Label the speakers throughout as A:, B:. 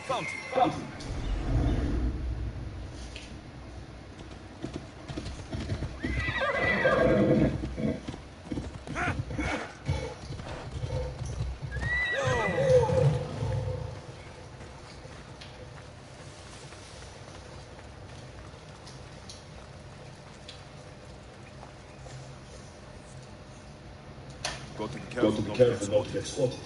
A: Fountain.
B: Got to be careful not to get spotted.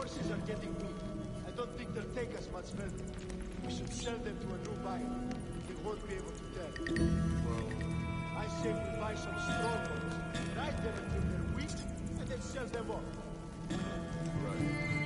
A: horses are getting weak. I don't think they'll take us much further. We should sell them to a new buyer. They won't be able to tell. Well, I say we buy some strong ones, ride them until they're weak, and then sell them off.
B: Right.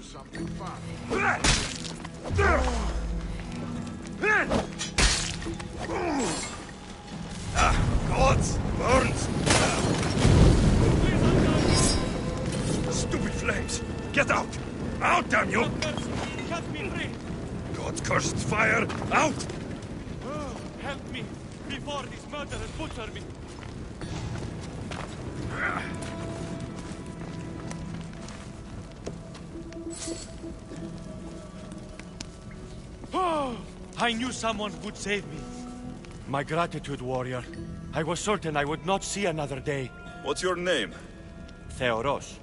C: Something fun.
D: Gods! Burns! Stupid flames! Get out! Out, damn you!
E: Cut me free!
D: God's cursed fire! Out!
E: Oh, help me before these murderers butcher me! Oh, I knew someone would save me. My gratitude, warrior. I was certain I would not see another day.
D: What's your name?
E: Theoros.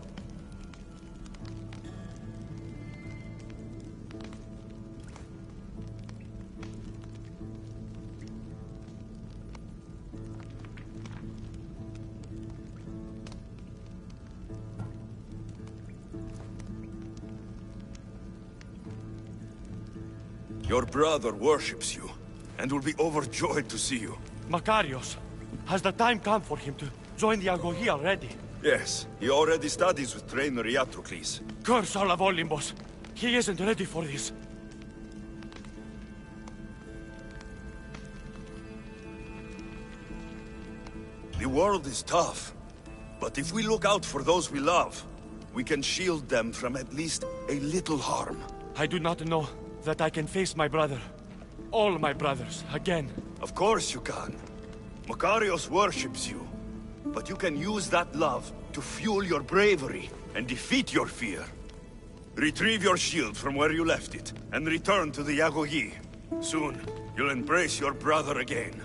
D: Your brother worships you, and will be overjoyed to see you.
E: Makarios, has the time come for him to join the Agogi already?
D: Yes, he already studies with trainer Iatrocles.
E: Curse all of Olympus! He isn't ready for this.
D: The world is tough, but if we look out for those we love, we can shield them from at least a little harm.
E: I do not know that I can face my brother. All my brothers, again.
D: Of course you can. Makarios worships you, but you can use that love to fuel your bravery and defeat your fear. Retrieve your shield from where you left it, and return to the Yagogi. Soon, you'll embrace your brother again.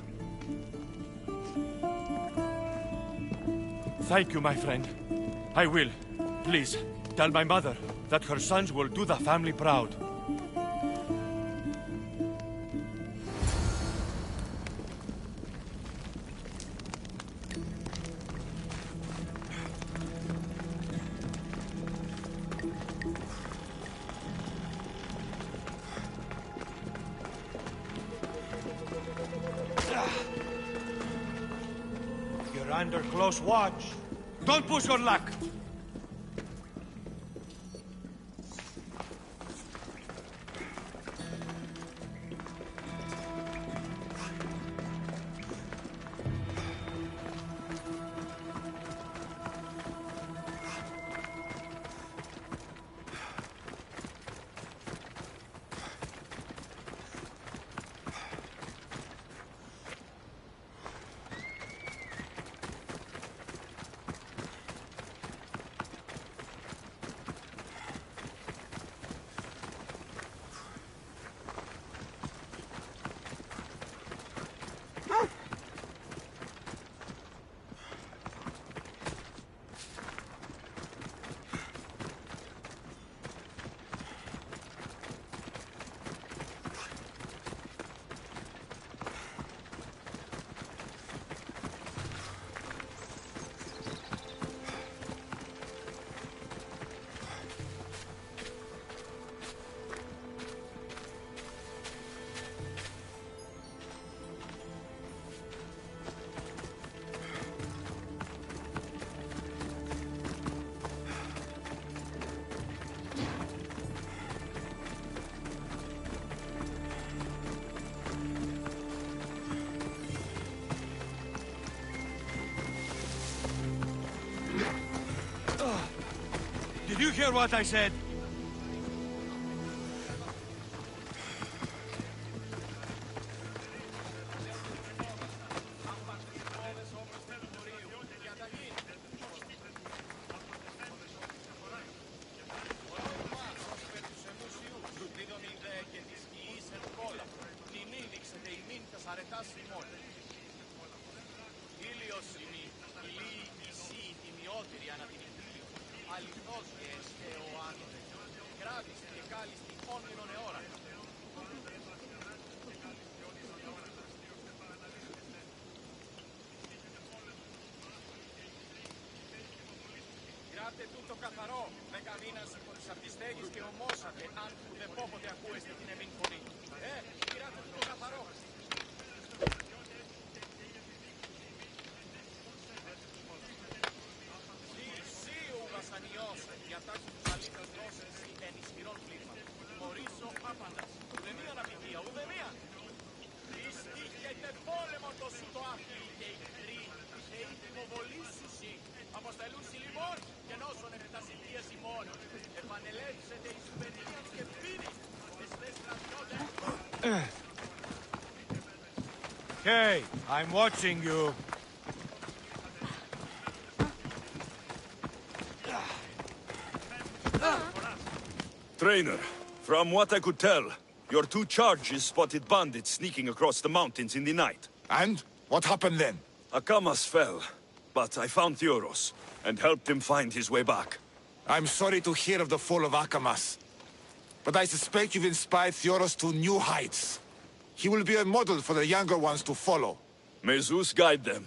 E: Thank you, my friend. I will. Please, tell my mother that her sons will do the family proud. You're under close watch. Don't push your luck! Did you hear what I said?
F: Tutto καθαρό, με καμίνας χωρίς απτιστέγεις και ομόσατε, αν ουδεπόποτε ακούεστε την εμήν φωνή. Πήρατε tutto καθαρό. Sì, ο βασανιός, για τάξη τους αλήθως δώσεις εν ισχυρόν πλήγμα. Μωρίσω άπαντας, ουδεμίαν απειδία, ουδεμίαν. Δυστύχεται πόλεμο το σου το άφη και η χρή, και η τιμοβολήσουσι. Αποστελούσι λοιπόν και νόσονε με τα συντίες ημών. Επανελεύσετε εις παιδείας και πίνης, εστέ στρατιώτες.
E: Hey, I'm watching you.
D: Trainer, from what I could tell, your two charges spotted bandits sneaking across the mountains in the night.
C: And? What happened then?
D: Akamas fell, but I found Theoros and helped him find his way back.
C: I'm sorry to hear of the fall of Akamas. But I suspect you've inspired Theoros to new heights. He will be a model for the younger ones to follow.
D: May Zeus guide them.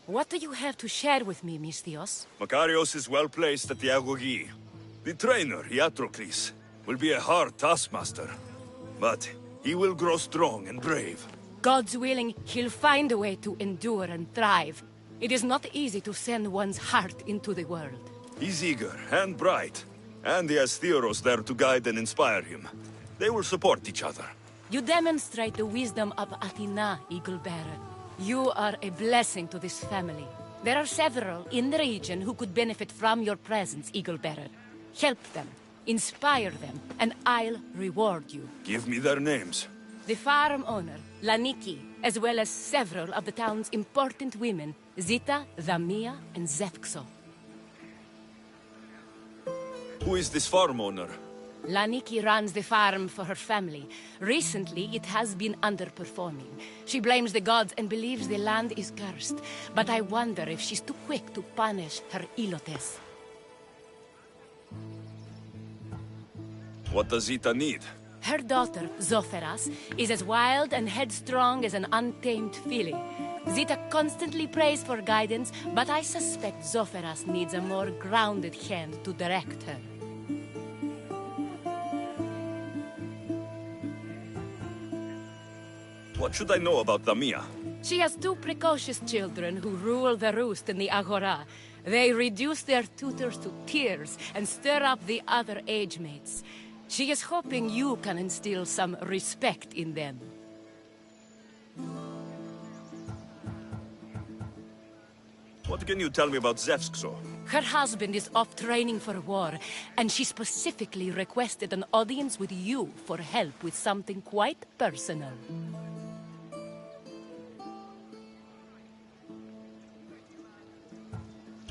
G: What do you have to share with me, Misthios?
D: Makarios is well placed at the Agogi. The trainer, Iatrocles, will be a hard taskmaster. But he will grow strong and brave.
G: God's willing, he'll find a way to endure and thrive. It is not easy to send one's heart into the world.
D: He's eager and bright. And he has Theros there to guide and inspire him. They will support each other.
G: You demonstrate the wisdom of Athena, Eagle-Bearer. You are a blessing to this family. There are several in the region who could benefit from your presence, Eagle-Bearer. Help them, inspire them, and I'll reward you.
D: Give me their names.
G: The farm owner, Laniki, as well as several of the town's important women, Zita, Zamia, and Zefxo.
D: Who is this farm owner?
G: Laniki runs the farm for her family. Recently, it has been underperforming. She blames the gods and believes the land is cursed. But I wonder if she's too quick to punish her ilotes.
D: What does Zita need?
G: Her daughter, Zoferas, is as wild and headstrong as an untamed filly. Zita constantly prays for guidance, but I suspect Zoferas needs a more grounded hand to direct her.
D: What should I know about Damia?
G: She has two precocious children who rule the roost in the Agora. They reduce their tutors to tears and stir up the other age mates. She is hoping you can instill some respect in them.
D: What can you tell me about Zefxo?
G: Her husband is off training for war, and she specifically requested an audience with you for help with something quite personal.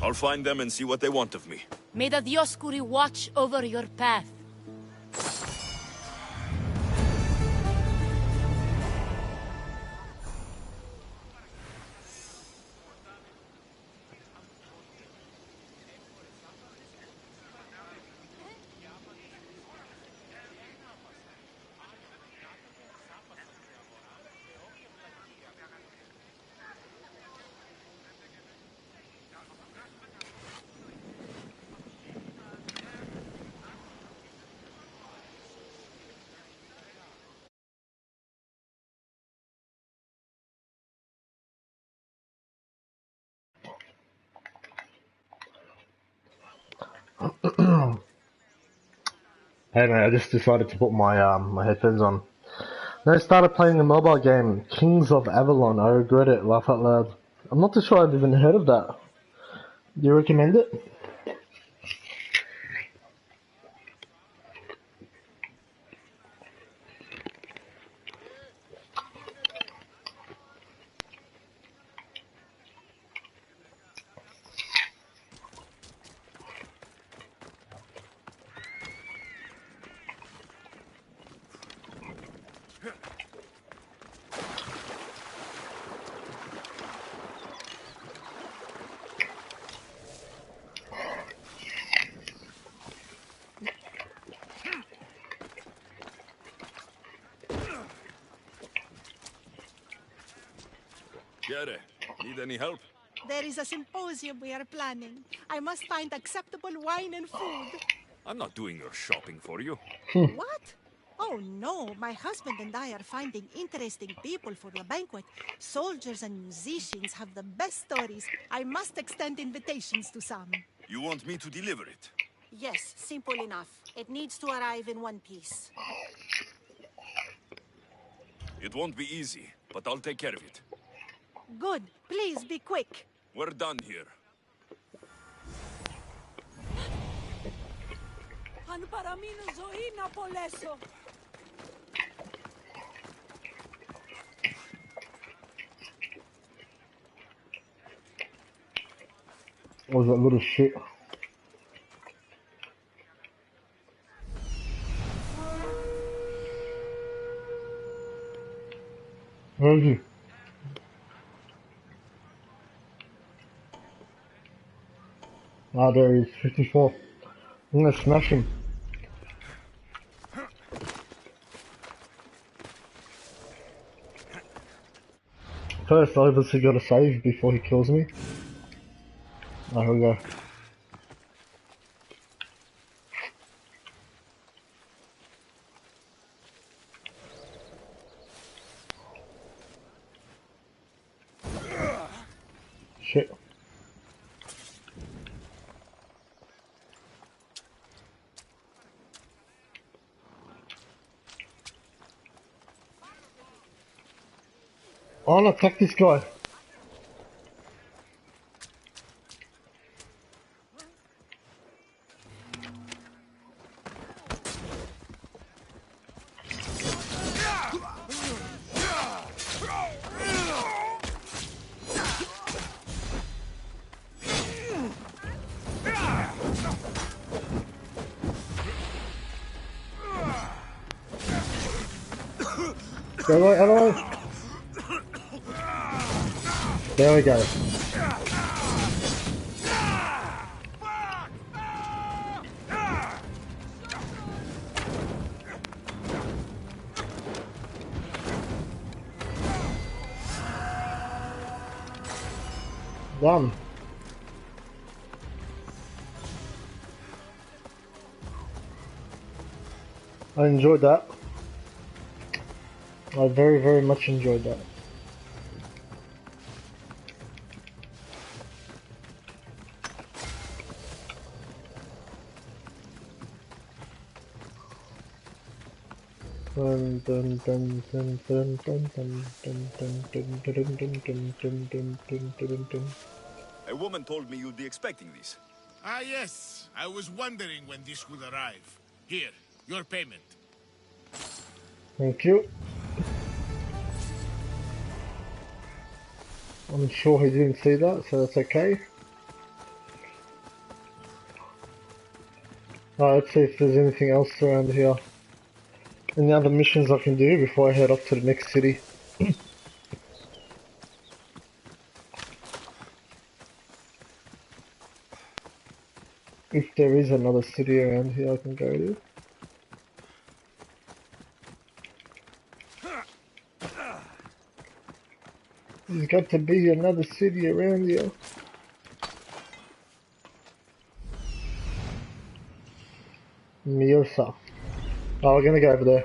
D: I'll find them and see what they want of me.
G: May the Dioscuri watch over your path.
H: Hey mate, I just decided to put my my headphones on. Then I started playing the mobile game, Kings of Avalon. I regret it, laugh out loud. I'm not too sure I've even heard of that. Do you recommend it?
D: Gere, need any help?
I: There is a symposium we are planning. I must find acceptable wine and food.
D: I'm not doing your shopping for you.
I: What? Oh no, my husband and I are finding interesting people for the banquet. Soldiers and musicians have the best stories. I must extend invitations to some.
D: You want me to deliver it?
I: Yes, simple enough. It needs to arrive in one piece.
D: It won't be easy, but I'll take care of it.
I: Good. Please be quick.
D: We're done here.
J: Αν παραμείνω ζωή να απολέσω.
H: What was that little shit? Where is he? Ah, there he is, 54. I'm gonna smash him. First, I obviously gotta save before he kills me. Oh, here we go. Shit. Oh no, attack this guy. Go away, out of the way. There we go. Done. I enjoyed that. I very, very much enjoyed that. Dun, dun, dun, dun, dun, dun, dun, dun, dun, dun, dun, dun, dun, dun, dun, dun, dun, dun.
D: A woman told me you'd be expecting this.
C: Ah, yes. I was wondering when this would arrive. Here, your payment.
H: Thank you. I'm sure he didn't see that, so that's okay. Alright, let's see if there's anything else around here. Any other missions I can do before I head off to the next city. If there is another city around here I can go to. There's got to be another city around here. Miosa. Oh, we're gonna go over there.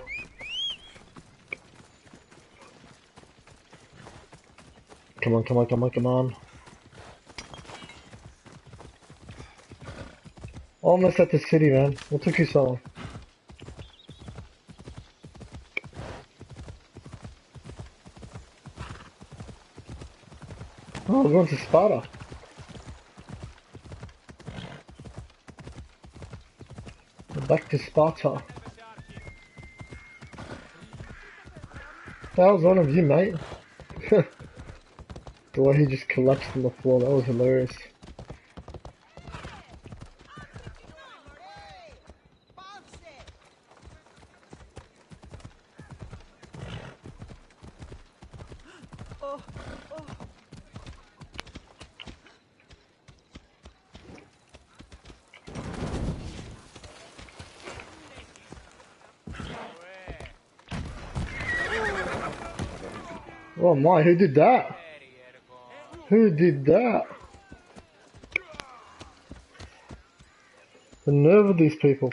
H: Come on, come on, come on, come on. Almost at the city, man. What took you so long? Oh, we're going to Sparta. We're back to Sparta. That was one of you, mate. The way he just collapsed on the floor, that was hilarious. Oh my, who did that? Who did that? The nerve of these people.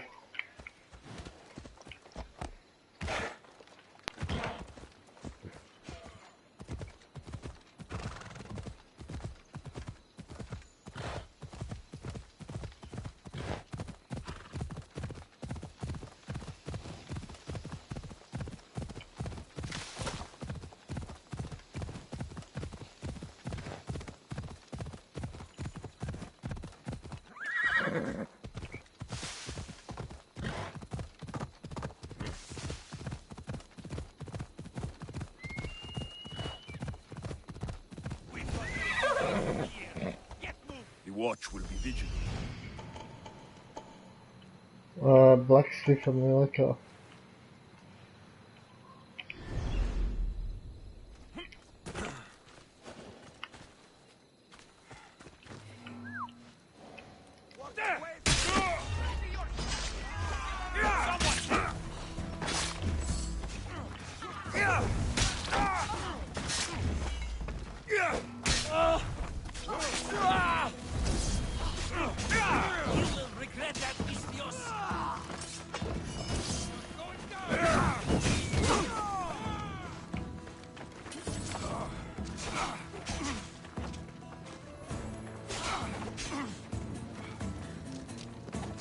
D: The watch will be vigilant.
H: Blacksmith America.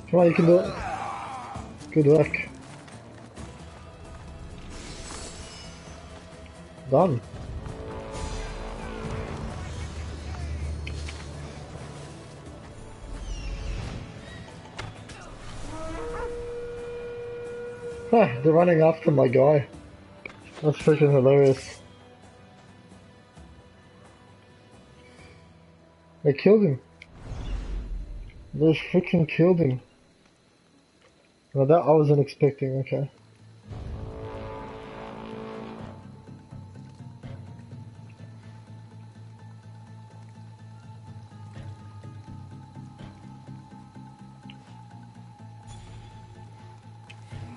H: Come on, you can do it. Good work. Done. They're running after my guy. That's freaking hilarious. They killed him. They freaking killed him. Well, that I wasn't expecting, okay.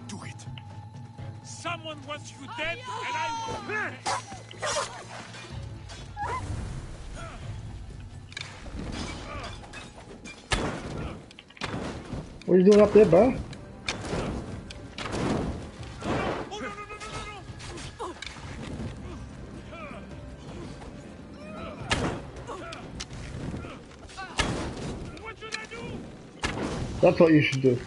F: Do it. Someone wants you dead, and I will.
H: What are you doing up there, bro? That's what you should do.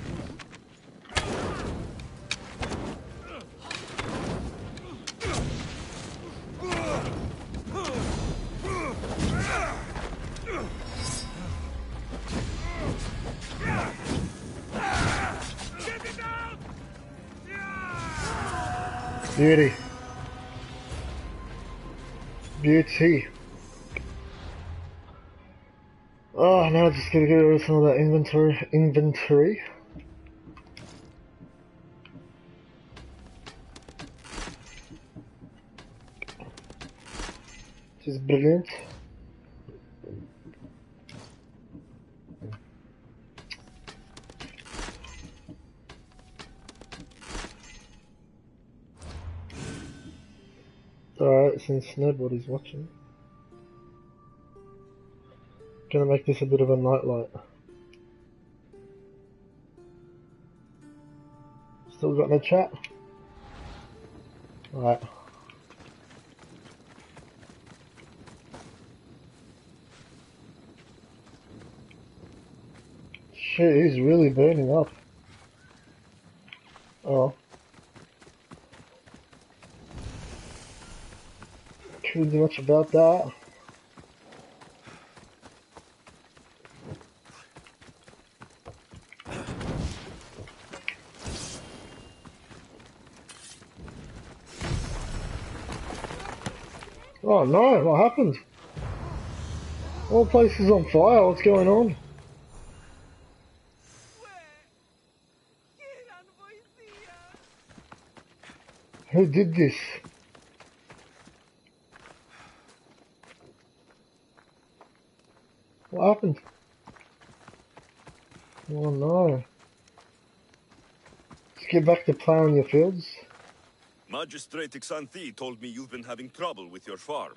H: Beauty. Beauty. Oh, now I just gotta get rid of some of that inventory. Which is brilliant. Alright, since nobody's watching, gonna make this a bit of a nightlight. Still got no chat? Alright. Shit, he's really burning up. Oh. Couldn't do much about that. Oh no, what happened? All place is on fire, what's going on? Who did this? What happened? Oh no. Let's get back to plowing your fields.
D: Magistrate Xanthi told me you've been having trouble with your farm.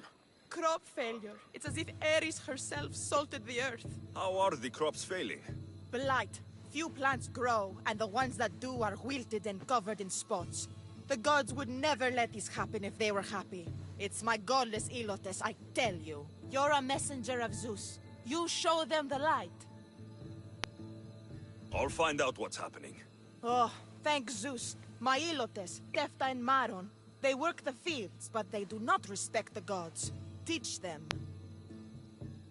J: Crop failure. It's as if Ares herself salted the earth.
D: How are the crops failing?
I: Blight. Few plants grow, and the ones that do are wilted and covered in spots. The gods would never let this happen if they were happy. It's my godless Ilotes, I tell you. You're a messenger of Zeus. You show them the light.
D: I'll find out what's happening.
I: Oh, thank Zeus. My Ilotes, Tefta and Maron, they work the fields, but they do not respect the gods. Teach them.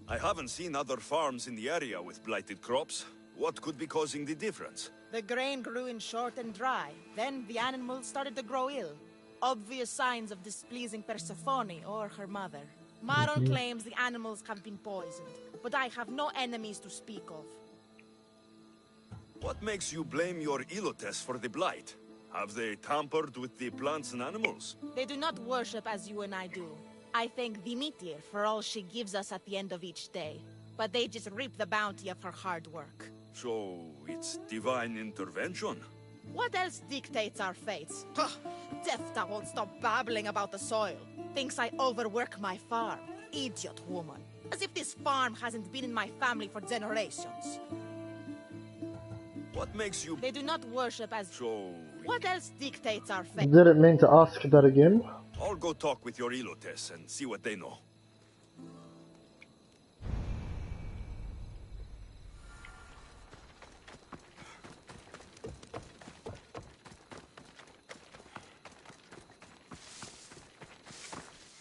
D: I haven't seen other farms in the area with blighted crops. What could be causing the difference?
I: The grain grew in short and dry. Then the animals started to grow ill. Obvious signs of displeasing Persephone or her mother. Maron claims the animals have been poisoned, but I have no enemies to speak of.
D: What makes you blame your Ilotes for the blight? Have they tampered with the plants and animals?
I: They do not worship as you and I do. I thank Dimitir for all she gives us at the end of each day. But they just reap the bounty of her hard work.
D: So, it's divine intervention?
I: What else dictates our fates? Defta won't stop babbling about the soil. Thinks I overwork my farm. Idiot woman. As if this farm hasn't been in my family for generations.
D: What makes you...
I: They do not worship as...
D: So...
I: What else dictates our fate?
H: Didn't mean to ask that again.
D: I'll go talk with your Ilotes and see what they know.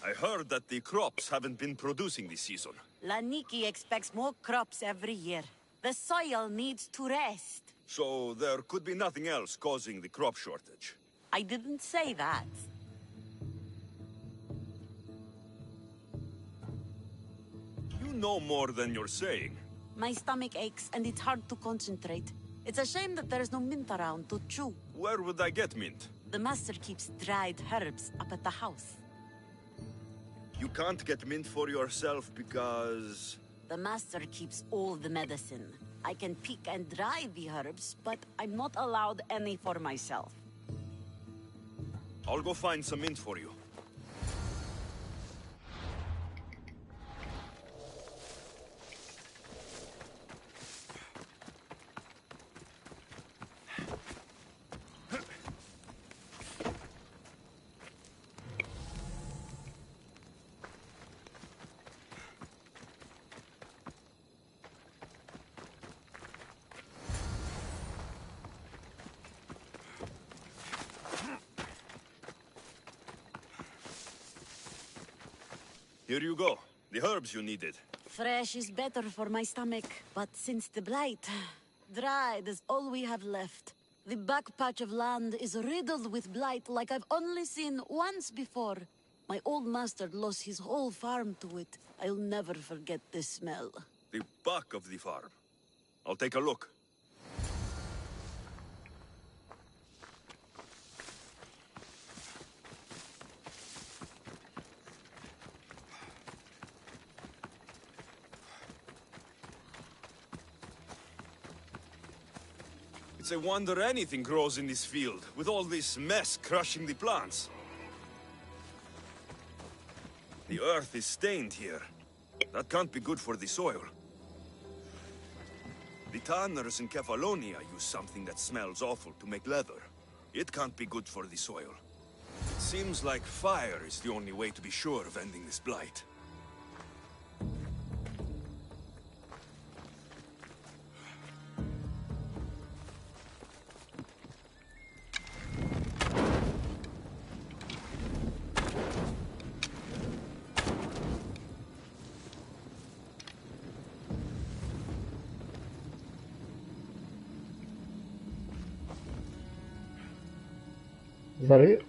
D: I heard that the crops haven't been producing this season.
K: Laniki expects more crops every year. The soil needs to rest.
D: So there could be nothing else causing the crop shortage.
K: I didn't say that.
D: You know more than you're saying.
K: My stomach aches and it's hard to concentrate. It's a shame that there's no mint around to chew.
D: Where would I get mint?
K: The master keeps dried herbs up at the house.
D: You can't get mint for yourself because...
K: The master keeps all the medicine. I can pick and dry the herbs, but I'm not allowed any for myself.
D: I'll go find some mint for you. Here you go. The herbs you needed.
K: Fresh is better for my stomach, but since the blight, dried is all we have left. The back patch of land is riddled with blight like I've only seen once before. My old master lost his whole farm to it. I'll never forget this smell.
D: The back of the farm. I'll take a look. It's a wonder anything grows in this field, with all this mess crushing the plants. The earth is stained here. That can't be good for the soil. The tanners in Kefalonia use something that smells awful to make leather. It can't be good for the soil. It seems like fire is the only way to be sure of ending this blight.
H: Is that it?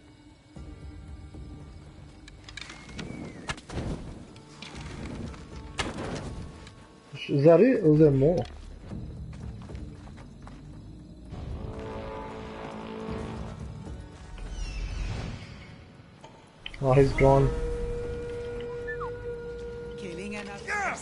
H: Is that it? Or is there more? Oh, he's gone.
J: Killing another.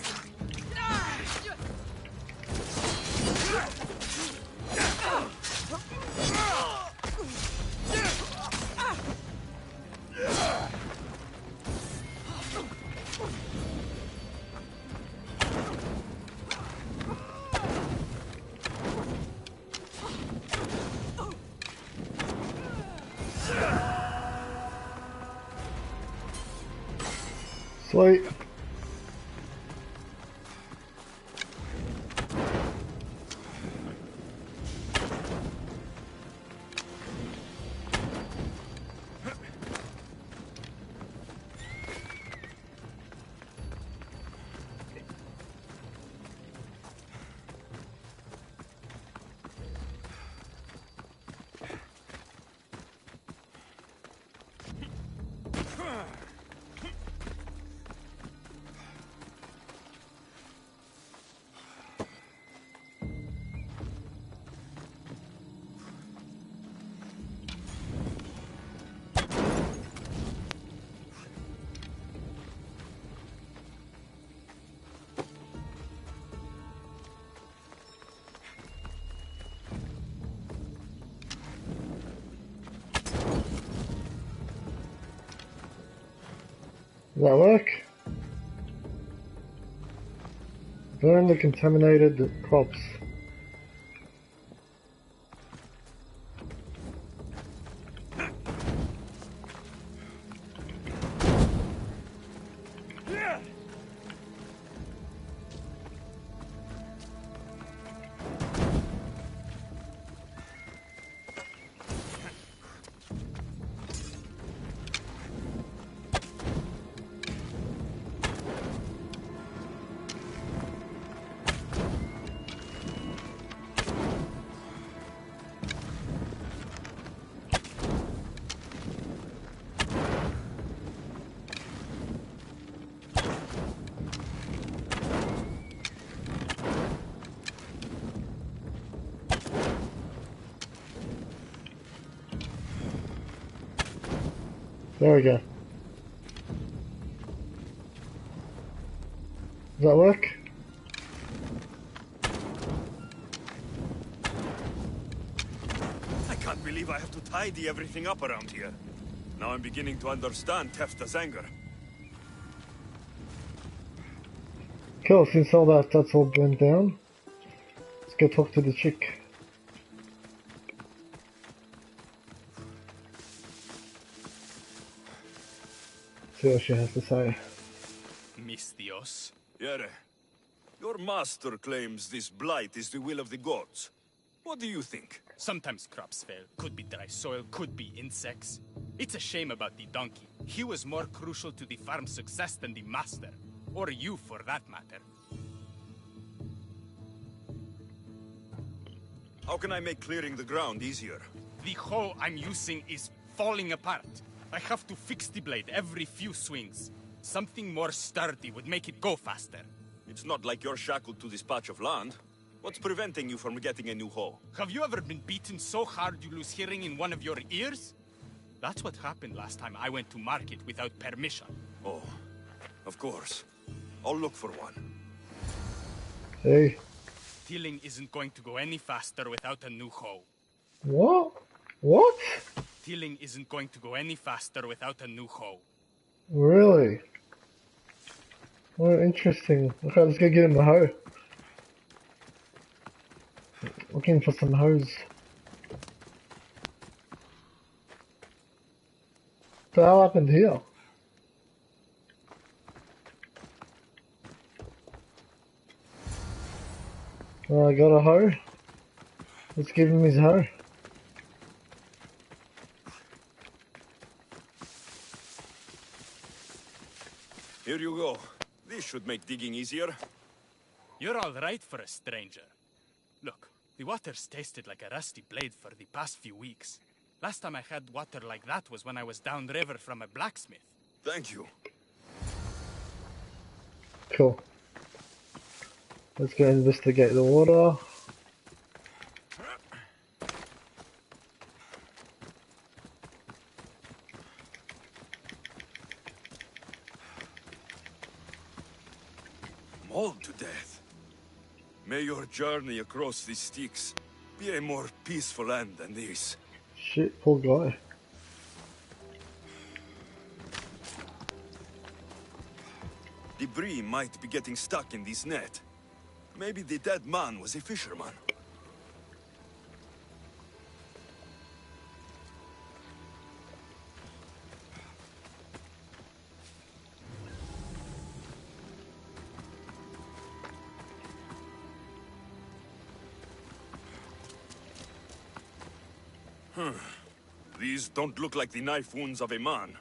H: Sweet. Does that work? Burn the contaminated crops. There we go. Does that work?
D: I can't believe I have to tidy everything up around here. Now I'm beginning to understand Tefta's anger.
H: Cool, since all that's all burned down, let's go talk to the chick. See what she has to say.
F: Mis Dios.
D: Yere, your master claims this blight is the will of the gods. What do you think?
F: Sometimes crops fail. Could be dry soil, could be insects. It's a shame about the donkey. He was more crucial to the farm's success than the master. Or you, for that matter.
D: How can I make clearing the ground easier?
F: The hoe I'm using is falling apart. I have to fix the blade every few swings. Something more sturdy would make it go faster.
D: It's not like you're shackled to this patch of land. What's preventing you from getting a new hoe?
F: Have you ever been beaten so hard you lose hearing in one of your ears? That's what happened last time I went to market without permission.
D: Oh, of course. I'll look for one.
H: Hey.
F: Tilling isn't going to go any faster without a new hoe.
H: What? What?
F: Tilling isn't going to go any faster without a new hoe.
H: Really? Well, interesting. Okay, let's go get him a hoe. Looking for some hoes. What the hell happened here? Oh, I got a hoe. Let's give him his hoe.
D: Here you go. This should make digging easier.
F: You're all right for a stranger. Look, the water's tasted like a rusty blade for the past few weeks. Last time I had water like that was when I was downriver from a blacksmith.
D: Thank you.
H: Cool. Let's go investigate the water.
D: Mauled to death. May your journey across the Styx be a more peaceful end than this.
H: Shit, poor guy.
D: Debris might be getting stuck in this net. Maybe the dead man was a fisherman. These don't look like the knife wounds of a man.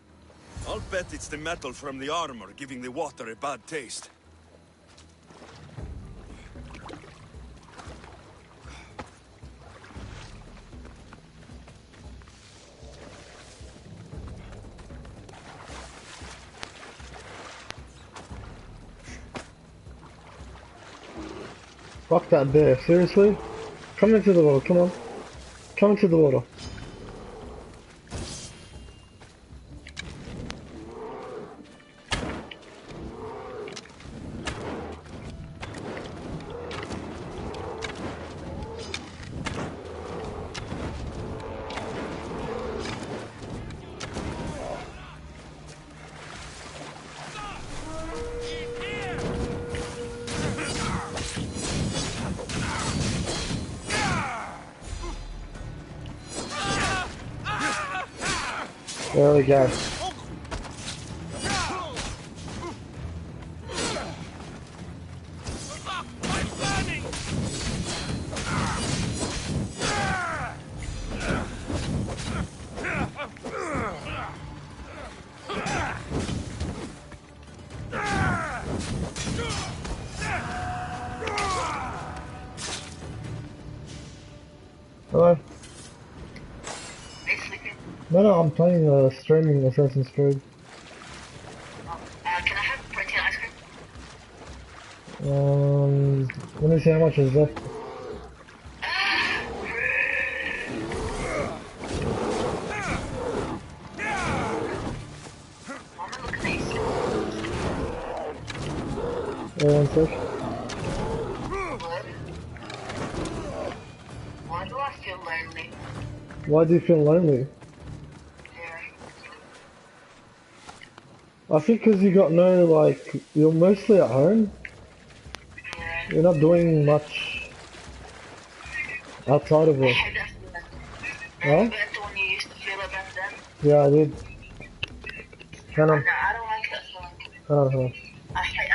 D: I'll bet it's the metal from the armor giving the water a bad taste.
H: Fuck that bear, seriously? Come into the water, come on. Come into the water. There we go. Hello? No, I'm playing streaming Assassin's Creed.
L: Can I have protein ice cream?
H: Let me see how much is left. One sec.
L: Why do I feel lonely?
H: Why do you feel lonely? I think because you got no, like, you're mostly at home. You're not doing much outside of it. Huh?
L: When you used to feel it back then?
H: Yeah, I did. Hang on.
L: No, I don't like that feeling.
H: Uh-huh.
L: I hate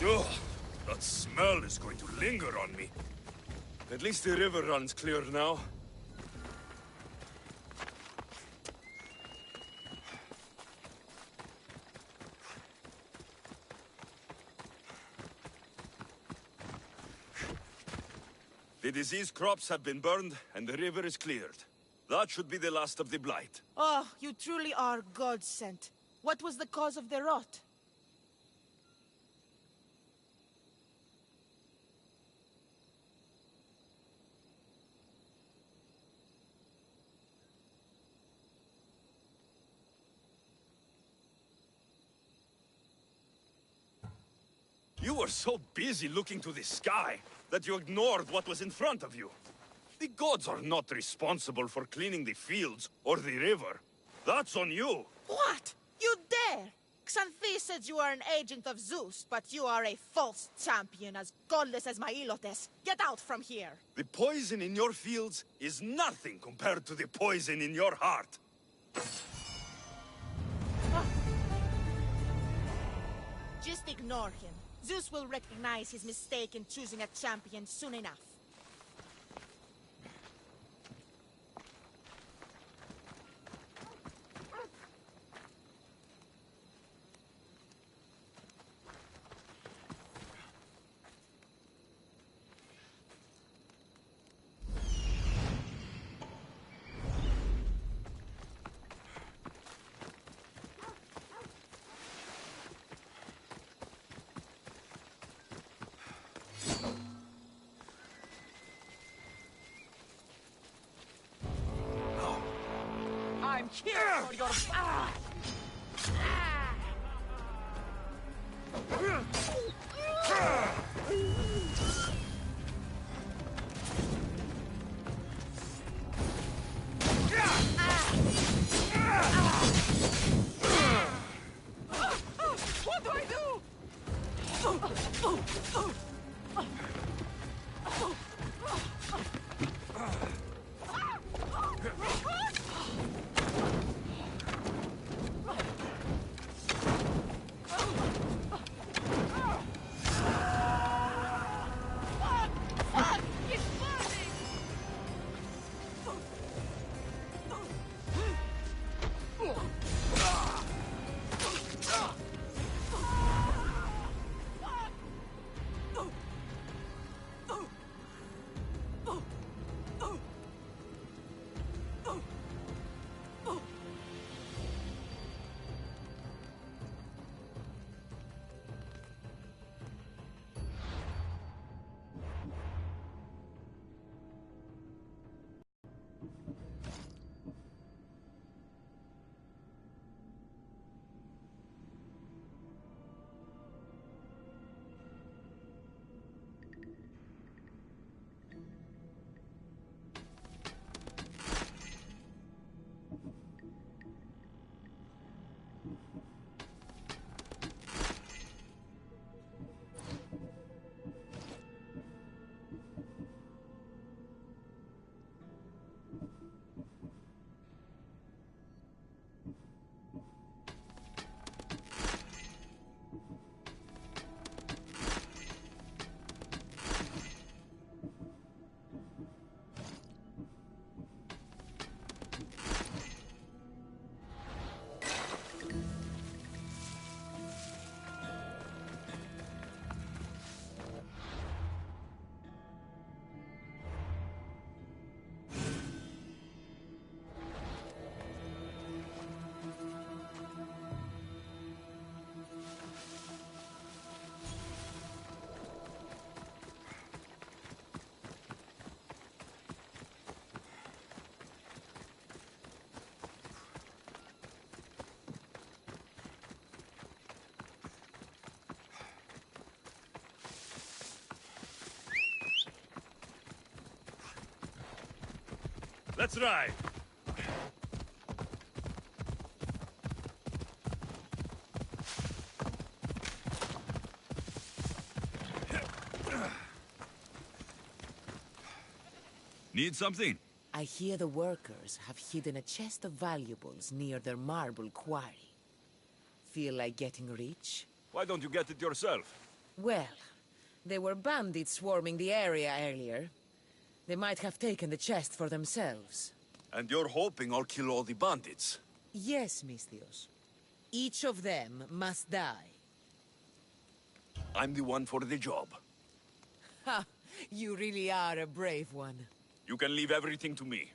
D: Ugh, that smell is going to linger on me. At least the river runs clear now. The diseased crops have been burned, and the river is cleared. That should be the last of the blight.
I: Oh, you truly are God-sent. What was the cause of the rot?
D: were so busy looking to the sky that you ignored what was in front of you. The gods are not responsible for cleaning the fields or the river. That's on you.
I: What? You dare? Xanthi said you are an agent of Zeus, but you are a false champion as godless as my Ilotes. Get out from here!
D: The poison in your fields is nothing compared to the poison in your heart.
I: Just ignore him. Zeus will recognize his mistake in choosing a champion soon enough.
F: I'm here for your...
J: What do I do?
D: Let's ride. Need something?
M: I hear the workers have hidden a chest of valuables near their marble quarry. Feel like getting rich?
D: Why don't you get it yourself?
M: Well, there were bandits swarming the area earlier. They might have taken the chest for themselves.
D: And you're hoping I'll kill all the bandits?
M: Yes, Misthios. Each of them must die.
D: I'm the one for the job.
M: Ha! You really are a brave one.
D: You can leave everything to me.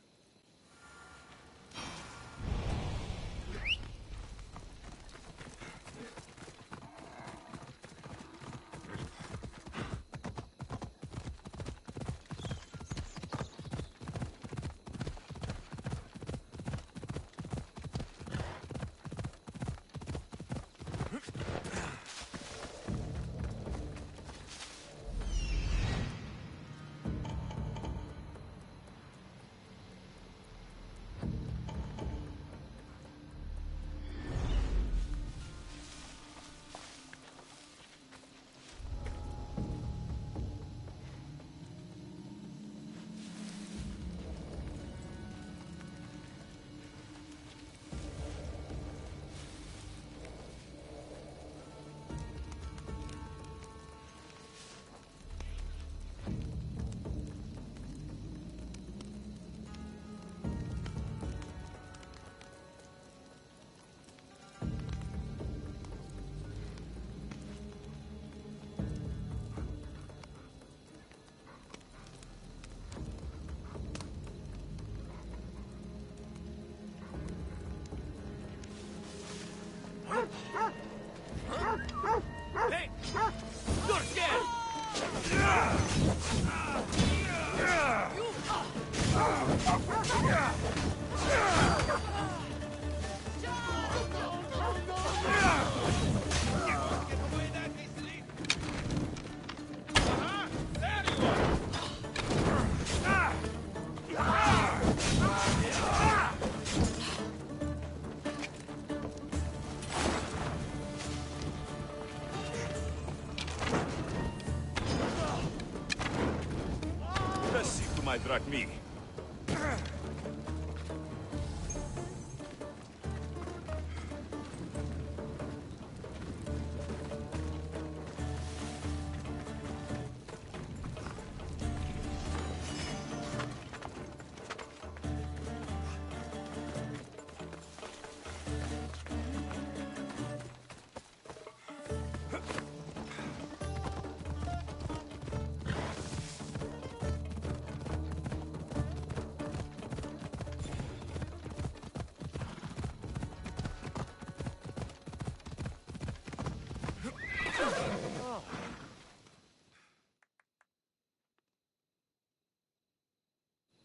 D: Let's see who might drag me.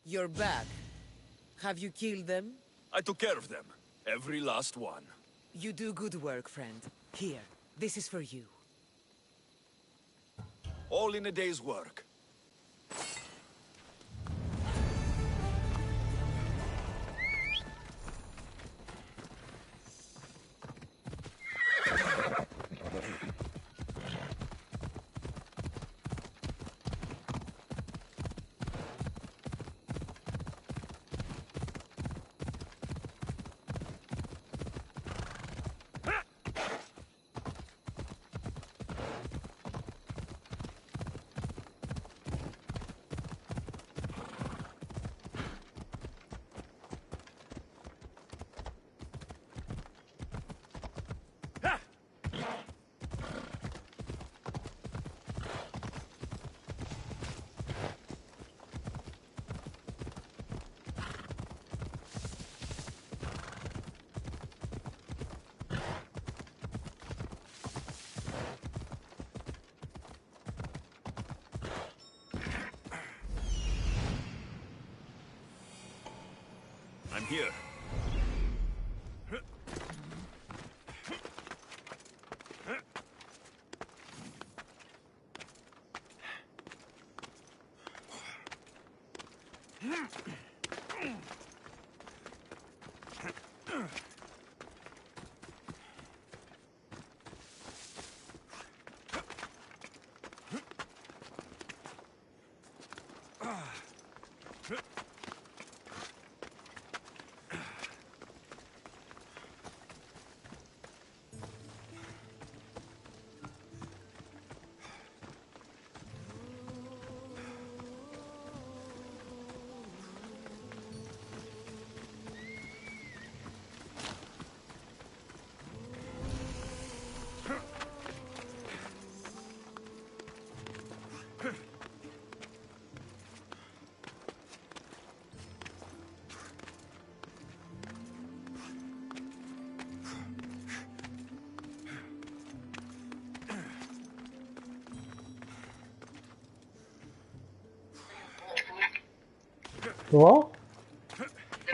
M: You're back. Have you killed them?
D: I took care of them. Every last one.
M: You do good work, friend. Here, this is for you.
D: All in a day's work. I'm here.
H: What?
N: The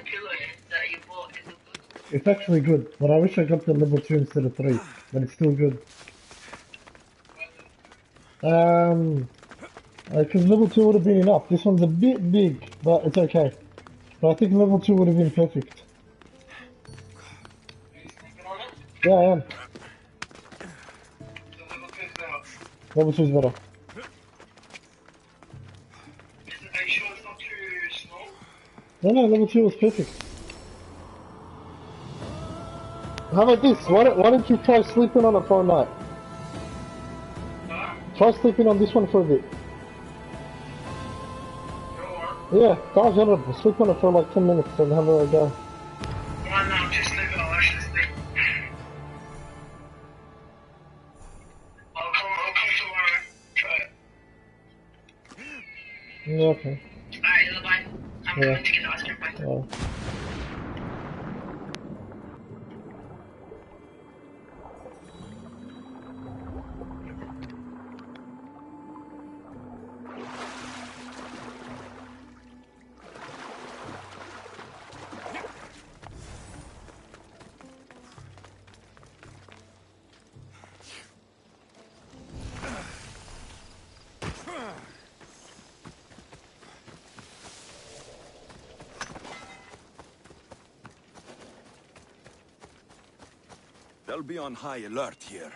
N: pillow that you bought is good.
H: It's actually good, but I wish I got the level 2 instead of 3, but it's still good. Because level 2 would have been enough. This one's a bit big, but it's okay. But I think level 2 would have been perfect. Yeah, I am. Level 2 is better.
N: Are you sure it's not too small?
H: No, level 2 was perfect. How about this? Why don't you try sleeping on it for a night? Try sleeping on this one for a bit. Yeah, dive on it, sleep on it for like 10 minutes and have a go.
N: Why not just sleep? I'll actually sleep. I'll come tomorrow. Try it.
H: Yeah, okay.
N: Alright, bye. I'm going to get the ice cream. Bye.
H: Yeah.
D: They'll be on high alert here.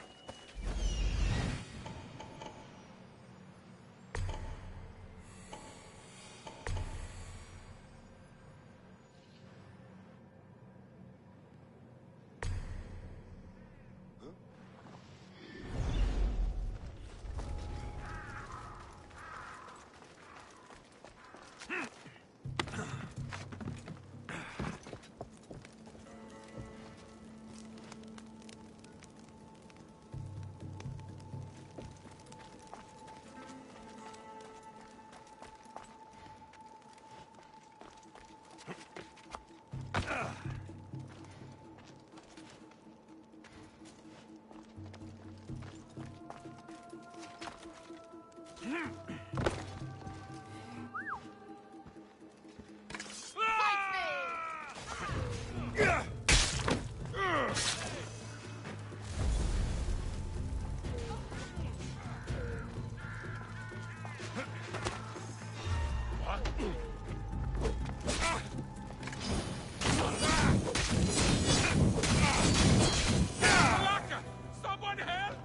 F: Someone help!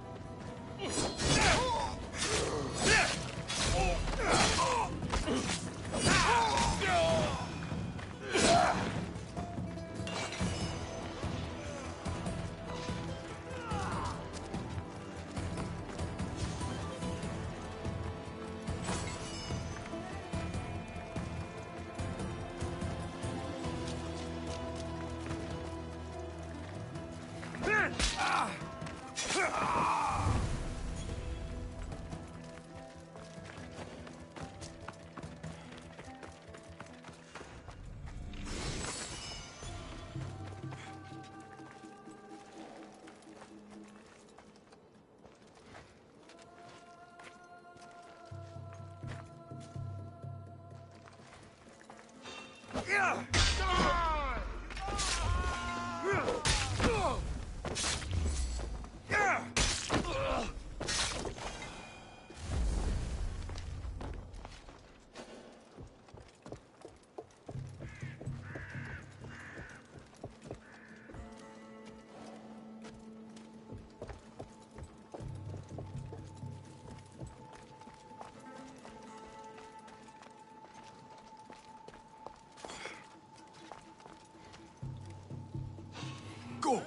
D: Go!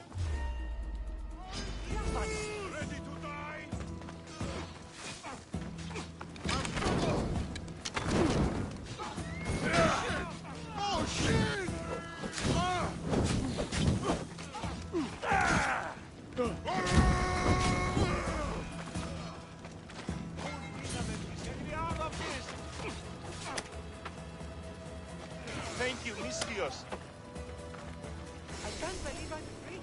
F: Ready to die? Oh shit! Thank you, Mistios. I can't believe I'm free.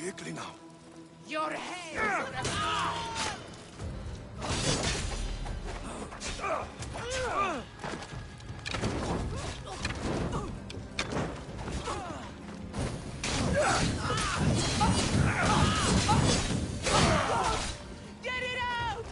D: Quickly now.
G: Your head!
J: Get it out!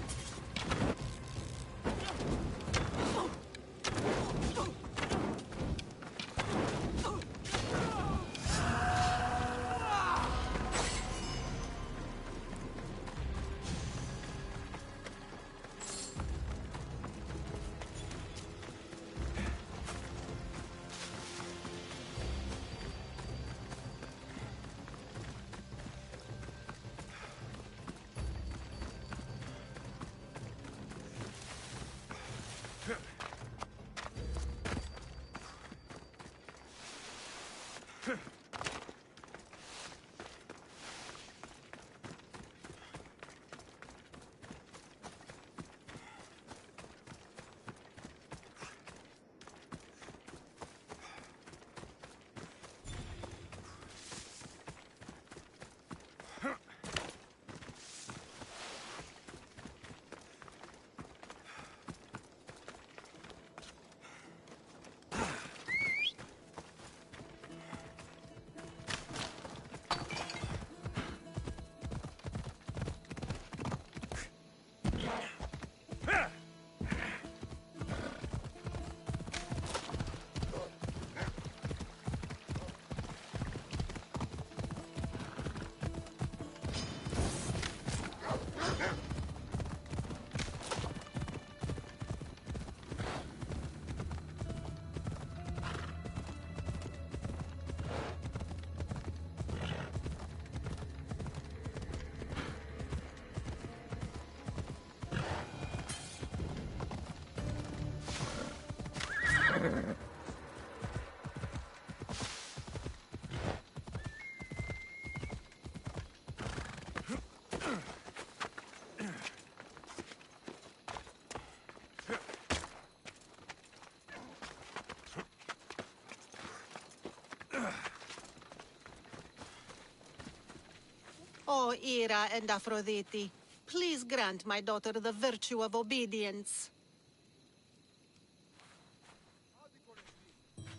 O: O Ira and Aphrodite, please grant my daughter the virtue of obedience.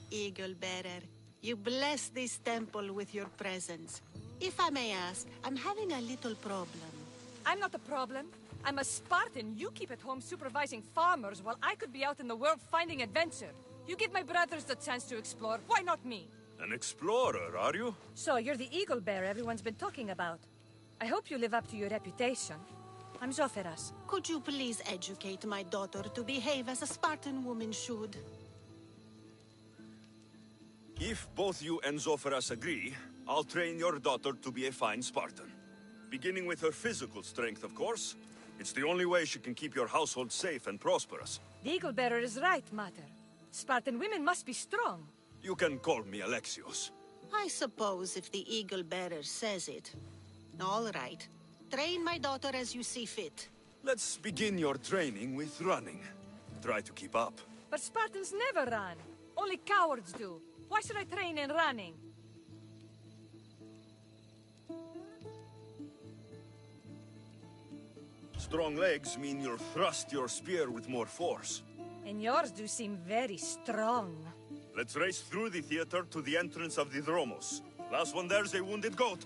O: Eagle Bearer, you bless this temple with your presence. If I may ask, I'm having a little problem.
J: I'm not the problem. I'm a Spartan. You keep at home supervising farmers while I could be out in the world finding adventure. You give my brothers the chance to explore. Why not me?
D: An explorer, are you?
J: So you're the eagle bearer everyone's been talking about. I hope you live up to your reputation. I'm Zoferas.
O: Could you please educate my daughter to behave as a Spartan woman should?
D: If both you and Zoferas agree, I'll train your daughter to be a fine Spartan. Beginning with her physical strength, of course. It's the only way she can keep your household safe and prosperous.
J: The eagle bearer is right, Mater. Spartan women must be strong.
D: You can call me Alexios.
O: I suppose if the Eagle Bearer says it. All right. Train my daughter as you see fit.
D: Let's begin your training with running. Try to keep up.
J: But Spartans never run. Only cowards do. Why should I train in running?
D: Strong legs mean you'll thrust your spear with more force.
J: And yours do seem very strong.
D: Let's race through the theater to the entrance of the Dromos. Last one there's a wounded goat.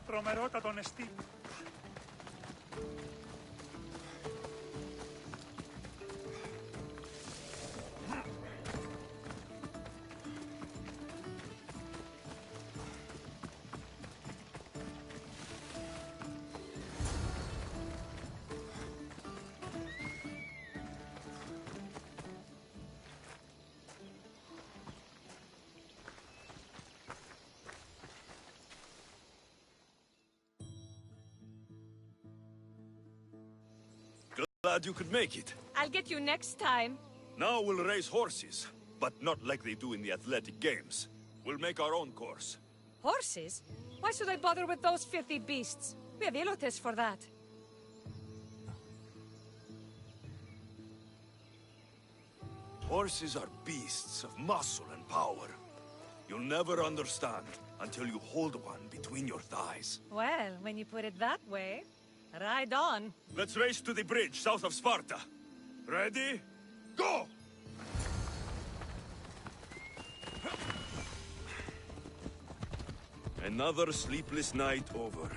P: Τρομερότατον εστί.
D: glad you could make it.
J: I'll get you next time.
D: Now we'll race horses, but not like they do in the athletic games. We'll make our own course.
J: Horses? Why should I bother with those filthy beasts? We have Elotes for that.
D: Horses are beasts of muscle and power. You'll never understand until you hold one between your thighs.
J: Well, when you put it that way, ride on.
D: Let's race to the bridge south of Sparta. Ready? Go! Another sleepless night over.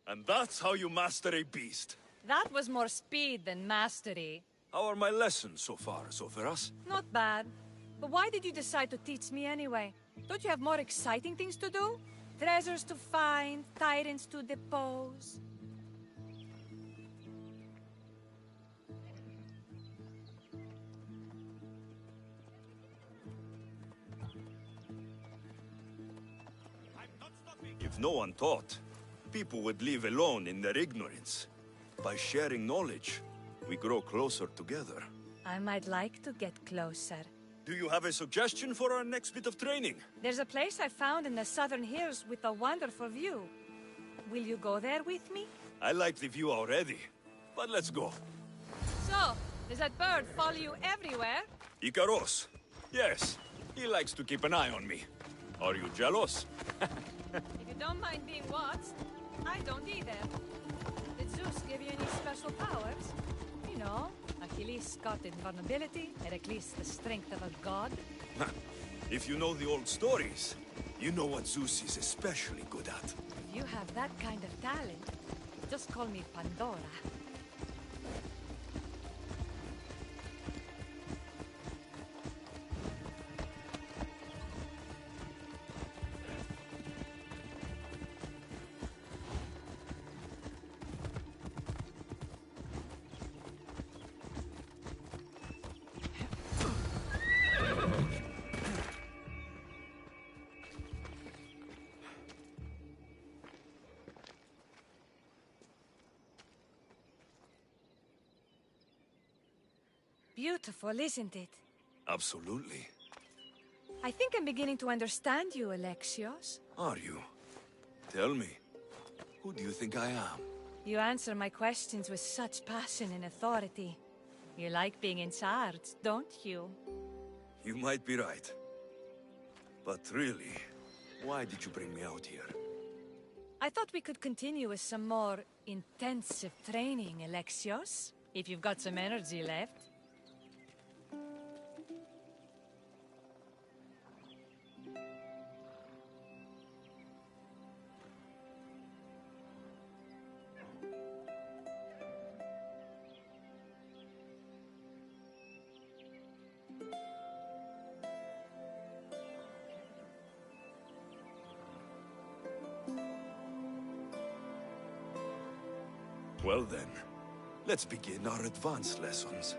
D: And that's how you master a beast.
J: That was more speed than mastery.
D: How are my lessons so far, Soferas?
J: Not bad. But why did you decide to teach me anyway? Don't you have more exciting things to do? Treasures to find, tyrants to depose.
D: If no one taught, people would live alone in their ignorance. By sharing knowledge, we grow closer together.
J: I might like to get closer.
D: Do you have a suggestion for our next bit of training?
J: There's a place I found in the southern hills with a wonderful view. Will you go there with me?
D: I like the view already, but let's go.
J: So, does that bird follow you everywhere?
D: Icaros. Yes, he likes to keep an eye on me. Are you jealous?
J: If you don't mind being watched, I don't either. Did Zeus give you any special powers? You know, Achilles got invulnerability, Heracles the strength of a god.
D: If you know the old stories, you know what Zeus is especially good at.
J: If you have that kind of talent, just call me Pandora. Beautiful, isn't it?
D: Absolutely.
J: I think I'm beginning to understand you, Alexios.
D: Are you? Tell me, who do you think I am?
J: You answer my questions with such passion and authority. You like being in charge, don't you?
D: You might be right. But really, why did you bring me out here?
J: I thought we could continue with some more intensive training, Alexios. If you've got some energy left.
D: Well then, let's begin our advanced lessons.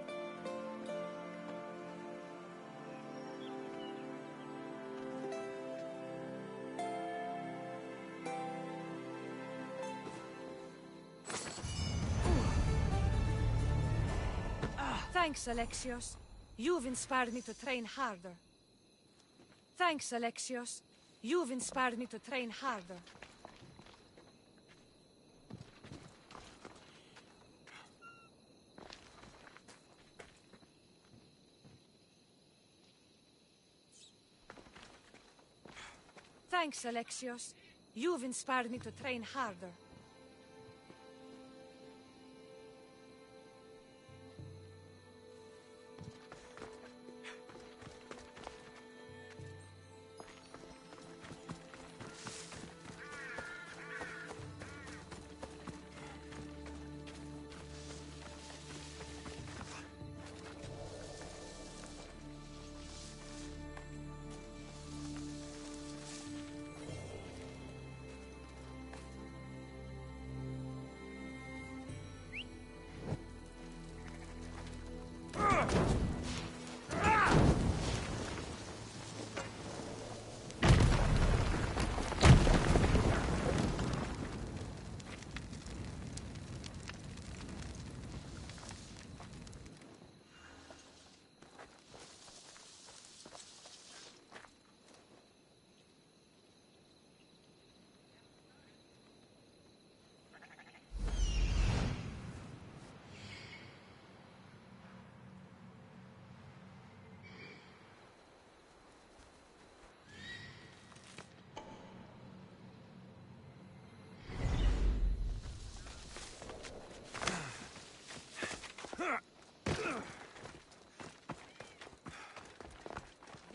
J: Thanks, Alexios. You've inspired me to train harder. Thanks, Alexios. You've inspired me to train harder. Thanks, Alexios. You've inspired me to train harder.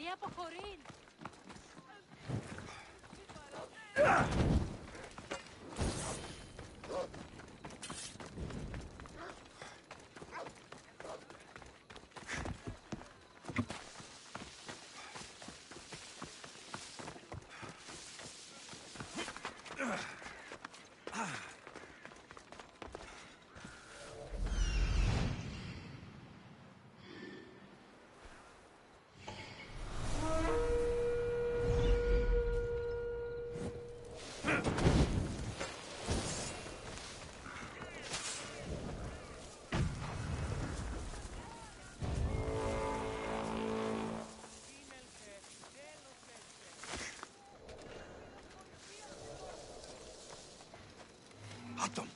G: Di αποχωρήν!
D: Atom!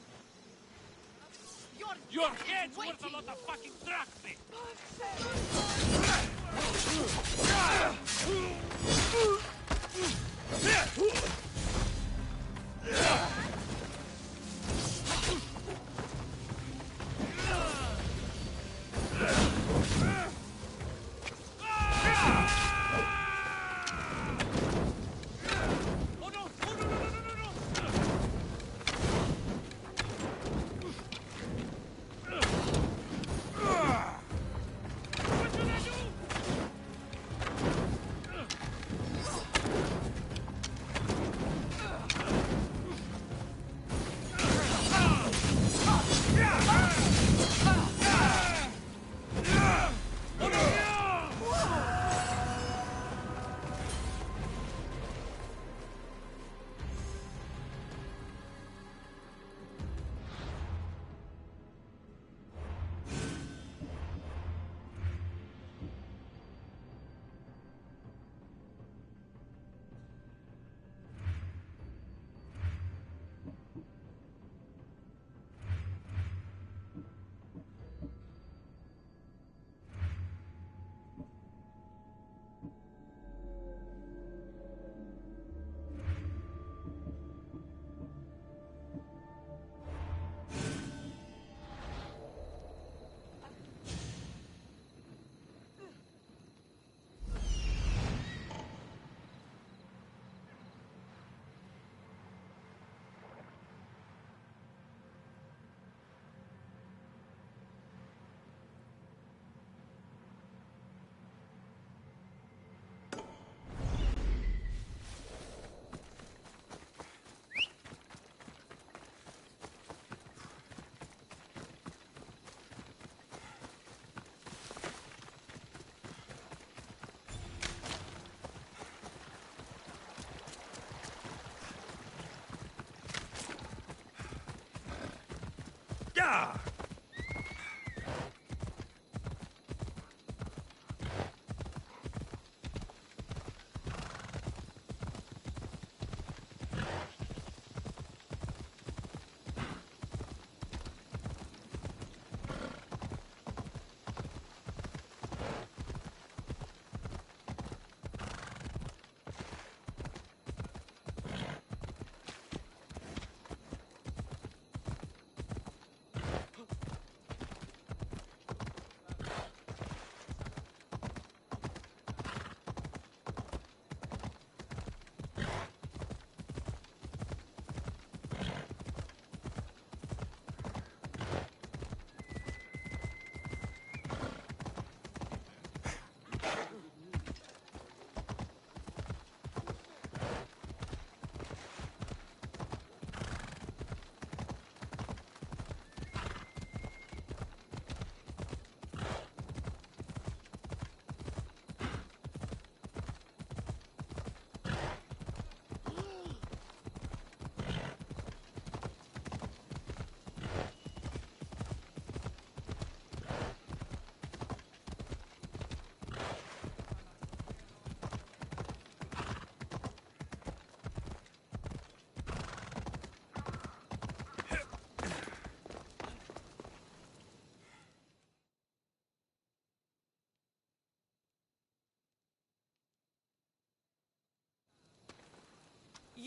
F: Your head's worth a lot of fucking drachmae!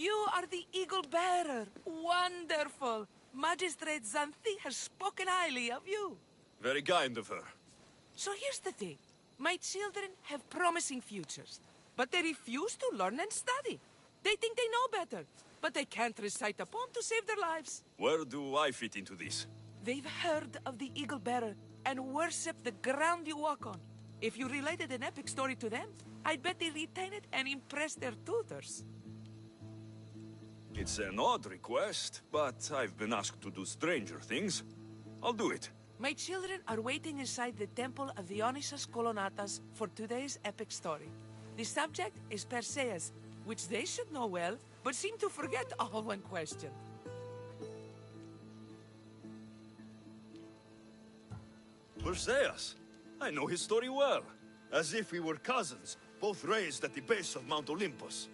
Q: You are the Eagle Bearer. Wonderful. Magistrate Xanthi has spoken highly of you.
D: Very kind of her.
Q: So here's the thing. My children have promising futures, but they refuse to learn and study. They think they know better, but they can't recite a poem to save their lives.
D: Where do I fit into this?
Q: They've heard of the Eagle Bearer and worship the ground you walk on. If you related an epic story to them, I bet they retain it and impress their tutors.
D: It's an odd request, but I've been asked to do stranger things. I'll do it.
Q: My children are waiting inside the Temple of Dionysus Kolonatas for today's epic story. The subject is Perseus, which they should know well, but seem to forget all when questioned.
D: Perseus. I know his story well. As if we were cousins, both raised at the base of Mount Olympus.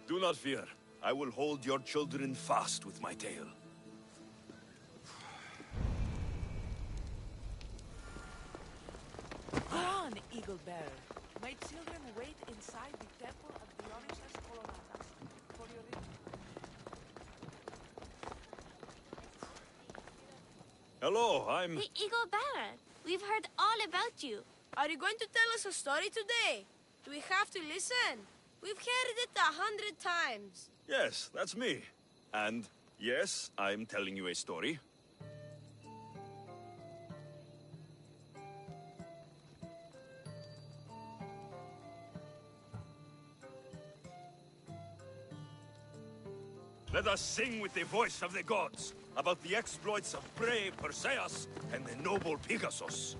D: Do not fear. I will hold your children fast with my tail.
Q: Go on, Eagle Bearer. My children wait inside the Temple of Dionysus Kolonatas for your
D: Hello, I'm...
R: The Eagle Bearer. We've heard all about you.
S: Are you going to tell us a story today? Do we have to listen? We've heard it 100 times.
D: Yes, that's me. And yes, I'm telling you a story. Let us sing with the voice of the gods about the exploits of brave Perseus and the noble Pegasus.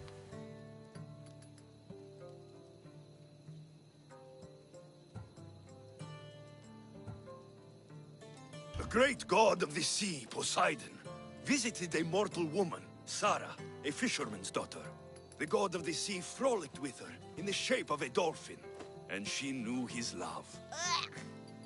D: The great god of the sea, Poseidon, visited a mortal woman, Sarah, a fisherman's daughter. The god of the sea frolicked with her in the shape of a dolphin, and she knew his love.
S: Ugh.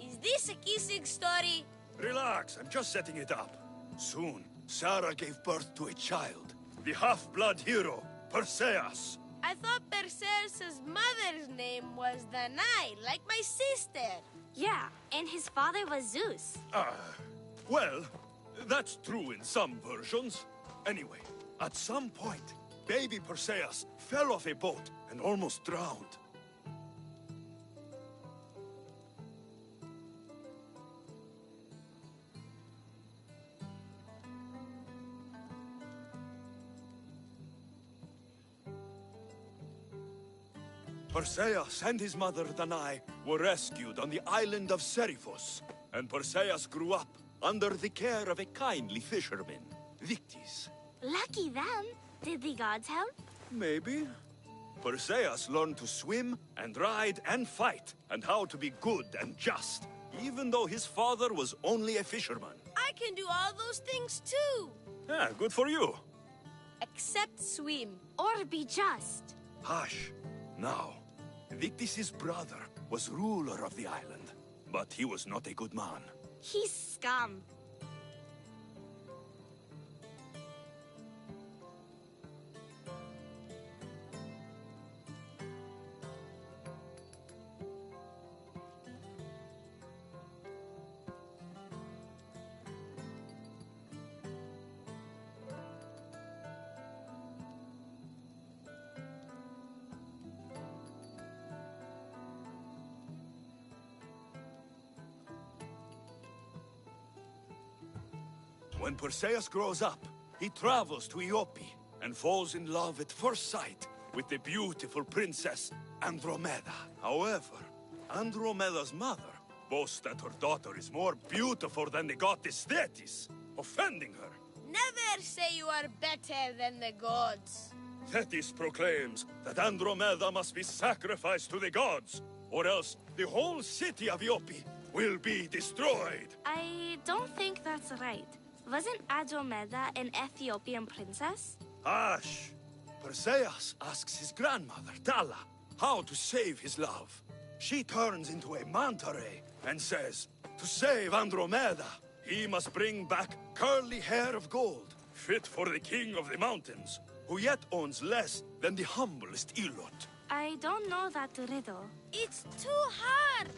S: Is this a kissing story?
D: Relax, I'm just setting it up. Soon, Sarah gave birth to a child, the half-blood hero, Perseus.
S: I thought Perseus' mother's name was Danae, like my sister.
R: Yeah, and his father was Zeus.
D: Well, that's true in some versions. Anyway, at some point, baby Perseus fell off a boat and almost drowned. Perseus and his mother Danae were rescued on the island of Seriphos, and Perseus grew up under the care of a kindly fisherman, Victis.
R: Lucky them. Did the gods help?
D: Maybe. Perseus learned to swim and ride and fight, and how to be good and just, even though his father was only a fisherman.
S: I can do all those things too.
D: Yeah, good for you.
S: Except swim.
R: Or be just.
D: Hush. Now, Victis' brother was ruler of the island, but he was not a good man.
R: He's scum.
D: When Perseus grows up, he travels to Iope and falls in love at first sight with the beautiful princess Andromeda. However, Andromeda's mother boasts that her daughter is more beautiful than the goddess Thetis, offending her.
S: Never say you are better than the gods.
D: Thetis proclaims that Andromeda must be sacrificed to the gods, or else the whole city of Iope will be destroyed.
R: I don't think that's right. Wasn't Andromeda an Ethiopian princess?
D: Hush! Perseus asks his grandmother, Thala, how to save his love. She turns into a manta ray and says, to save Andromeda, he must bring back curly hair of gold, fit for the king of the mountains, who yet owns less than the humblest Elot.
R: I don't know that riddle.
S: It's too hard!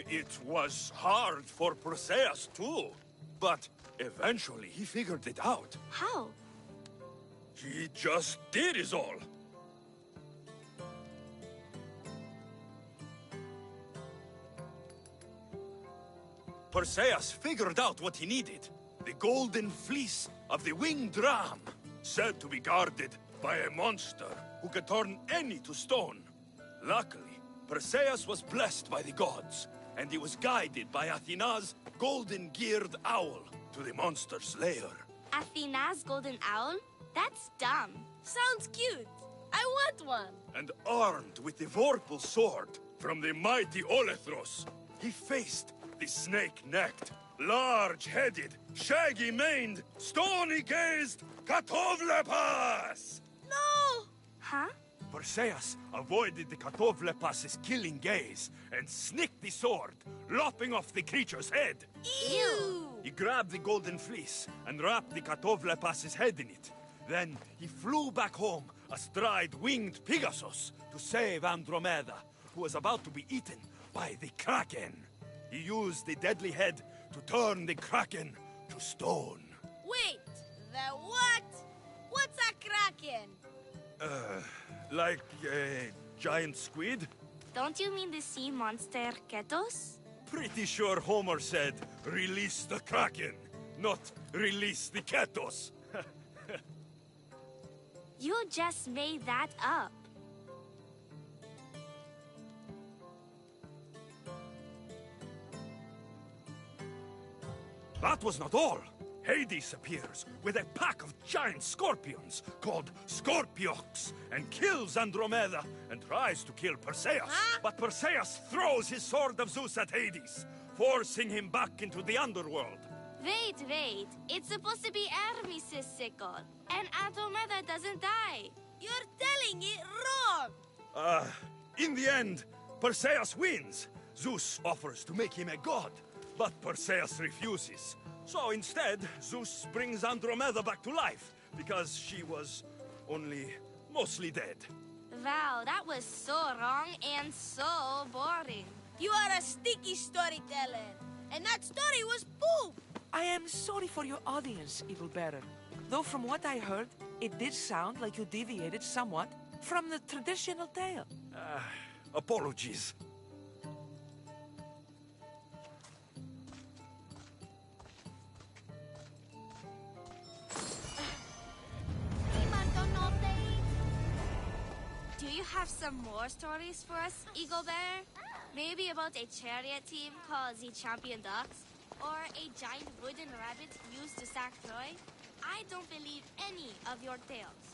D: It was hard for Perseus too, but eventually he figured it out.
R: How?
D: He just did is all. Perseus figured out what he needed. The golden fleece of the winged ram, said to be guarded by a monster who could turn any to stone. Luckily, Perseus was blessed by the gods, and he was guided by Athena's golden-geared owl to the monster's lair.
R: Athena's golden owl? That's dumb.
S: Sounds cute. I want one.
D: And armed with the Vorpal sword from the mighty Olethros, he faced the snake-necked, large-headed, shaggy-maned, stony-gazed Katovlepas!
S: No!
R: Huh?
D: Perseus avoided the Katovlepas's killing gaze and snicked the sword, lopping off the creature's head.
R: Ew!
D: He grabbed the golden fleece and wrapped the Katovlepas's head in it. Then he flew back home astride winged Pegasus to save Andromeda, who was about to be eaten by the Kraken. He used the deadly head to turn the Kraken to stone.
S: Wait, the what? What's a kraken?
D: Like a giant squid?
R: Don't you mean the sea monster Ketos?
D: Pretty sure Homer said, release the Kraken, not release the Ketos.
R: You just made that up.
D: That was not all. Hades appears with a pack of giant scorpions called Scorpiox and kills Andromeda and tries to kill Perseus.
S: Huh?
D: But Perseus throws his sword of Zeus at Hades, forcing him back into the underworld.
R: Wait. It's supposed to be Hermes' sickle, and Andromeda doesn't die.
S: You're telling it wrong.
D: In the end, Perseus wins. Zeus offers to make him a god, but Perseus refuses. So instead, Zeus brings Andromeda back to life, because she was only mostly dead.
R: Wow, that was so wrong and so boring.
S: You are a sticky storyteller, and that story was poop.
Q: I am sorry for your audience, Evil Bearer. Though from what I heard, it did sound like you deviated somewhat from the traditional tale.
D: Apologies.
R: Do you have some more stories for us, Eagle Bear? Maybe about a chariot team called the Champion Ducks? Or a giant wooden rabbit used to sack Troy? I don't believe any of your tales.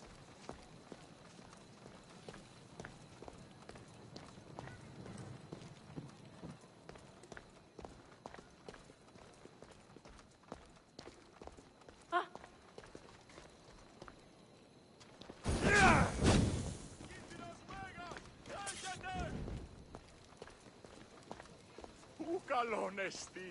F: Καλόν εστί.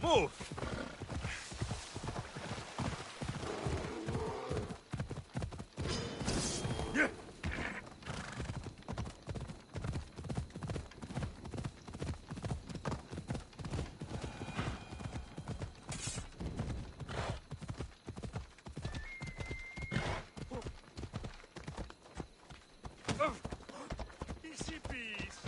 D: Move!
P: Easy peas.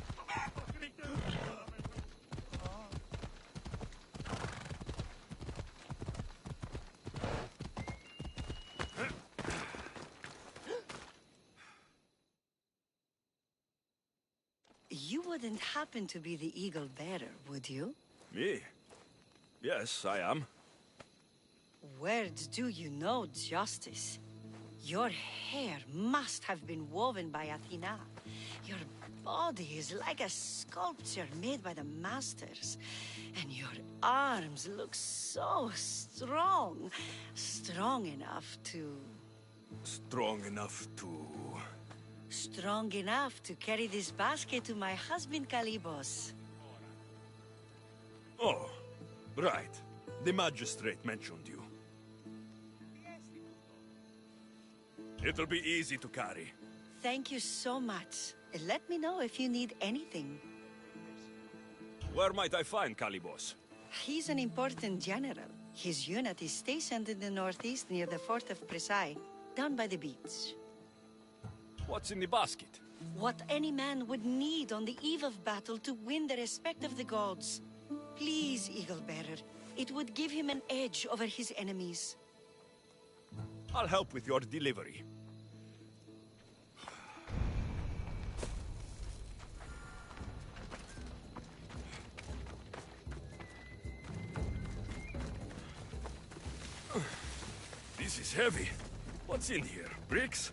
T: You wouldn't happen to be the eagle bearer, would you?
D: Me? Yes, I am.
T: Words do you know, Justice? Your hair must have been woven by Athena. Your body is like a sculpture made by the masters. And your arms look so strong. Strong enough to...
D: Strong enough to...
T: Strong enough to carry this basket to my husband Kalibos.
D: Oh, right. The magistrate mentioned you. It'll be easy to carry.
T: Thank you so much. Let me know if you need anything.
D: Where might I find Kalibos?
T: He's an important general. His unit is stationed in the northeast near the fort of Presai, down by the beach.
D: What's in the basket?
T: What any man would need on the eve of battle to win the respect of the gods. Please, Eagle Bearer. It would give him an edge over his enemies.
D: I'll help with your delivery. This is heavy. What's in here? Bricks?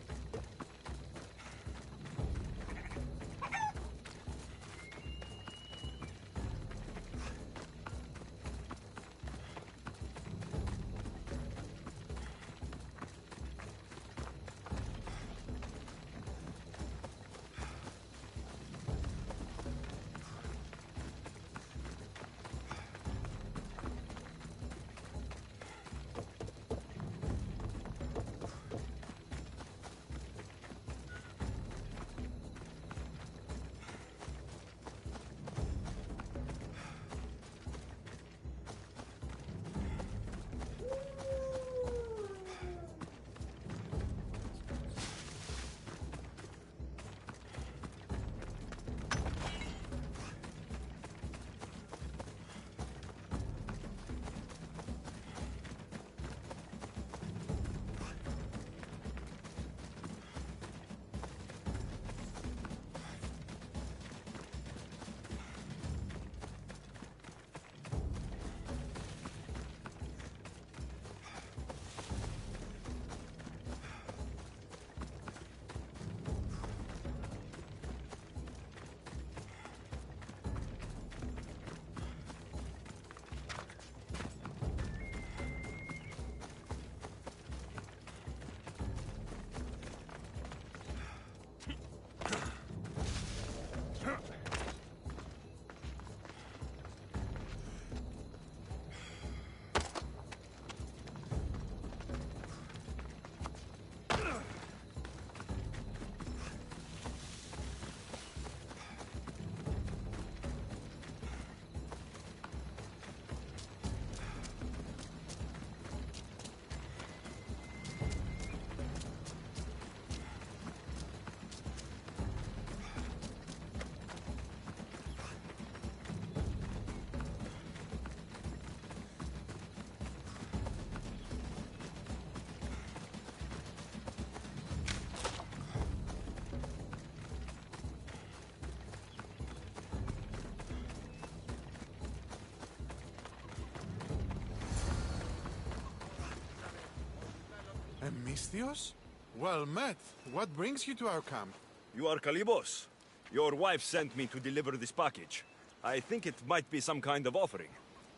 B: Emistios? Well met. What brings you to our camp?
D: You are Kalibos. Your wife sent me to deliver this package. I think it might be some kind of offering.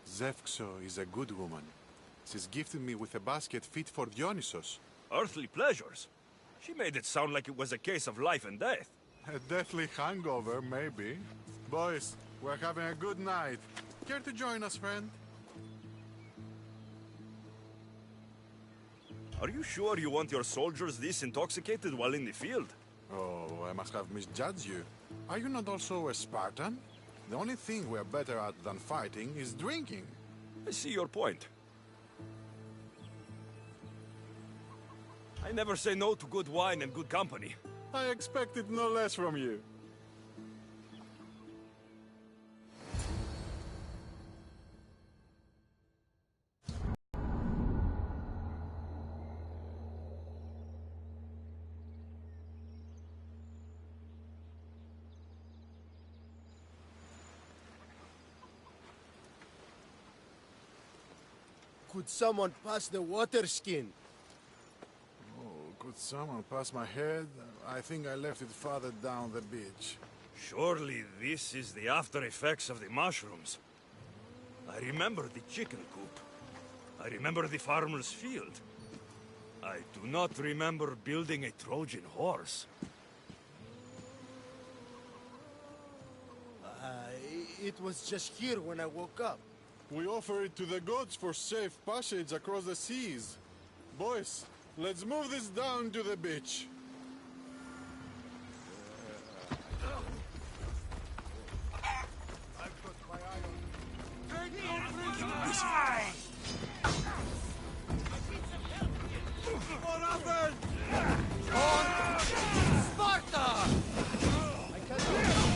B: Zevxo is a good woman. She's gifted me with a basket fit for Dionysos.
D: Earthly pleasures? She made it sound like it was a case of life and death.
B: A deathly hangover, maybe. Boys, we're having a good night. Care to join us, friend?
D: Are you sure you want your soldiers this intoxicated while in the field?
B: Oh, I must have misjudged you. Are you not also a Spartan? The only thing we're better at than fighting is drinking.
D: I see your point. I never say no to good wine and good company.
B: I expected no less from you.
A: Could someone pass the water skin?
B: Oh, could someone pass my head? I think I left it farther down the beach.
D: Surely this is the after effects of the mushrooms. I remember the chicken coop. I remember the farmer's field. I do not remember building a Trojan horse.
A: It was just here when I woke up.
B: We offer it to the gods for safe passage across the seas. Boys, let's move this down to the beach.
A: I've got my eye on What happened? Sparta! I can't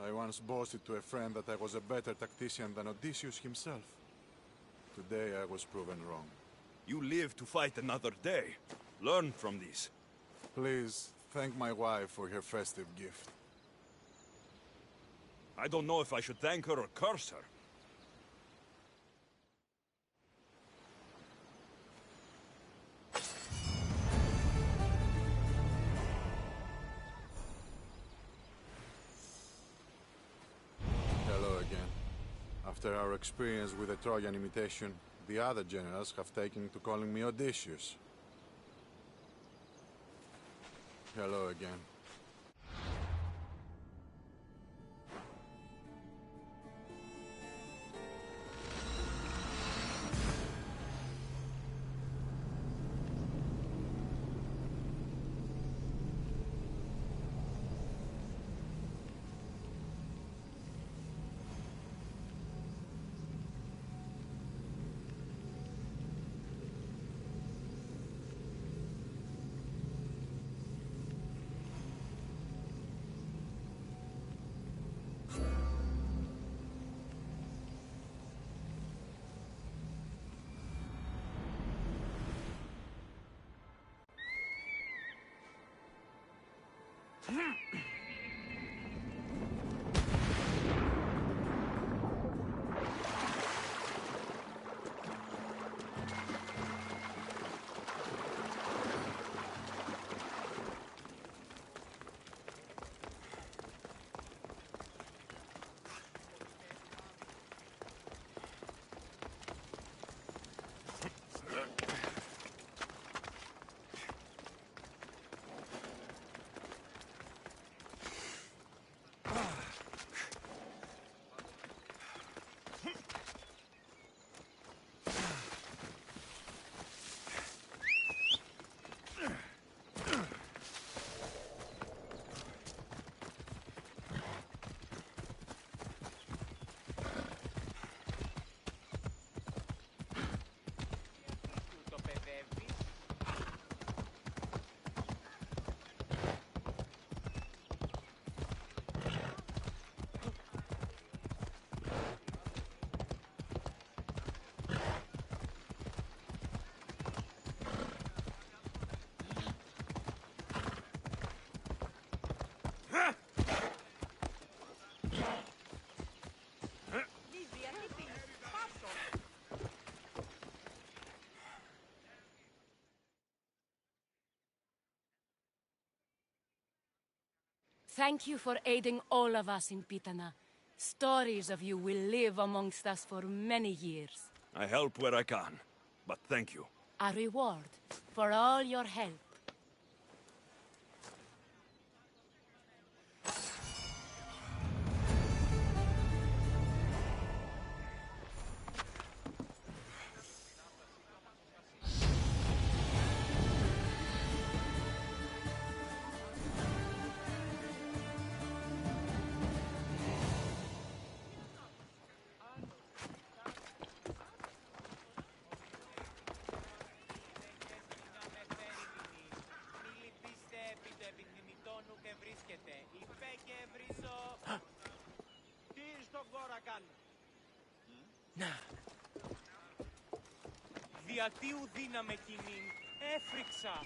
B: I once boasted to a friend that I was a better tactician than Odysseus himself. Today I was proven wrong.
D: You live to fight another day. Learn from this.
B: Please, thank my wife for her festive gift.
D: I don't know if I should thank her or curse her.
B: Hello again. After our experience with the Trojan imitation, the other generals have taken to calling me Odysseus. Hello again.
G: Thank you for aiding all of us in Pitana. Stories of you will live amongst us for many years.
D: I help where I can, but thank you.
G: A reward for all your help.
F: Τι στον κόρα κάνω. Δια τι ουδύναμε κοινήν, έφρυξα.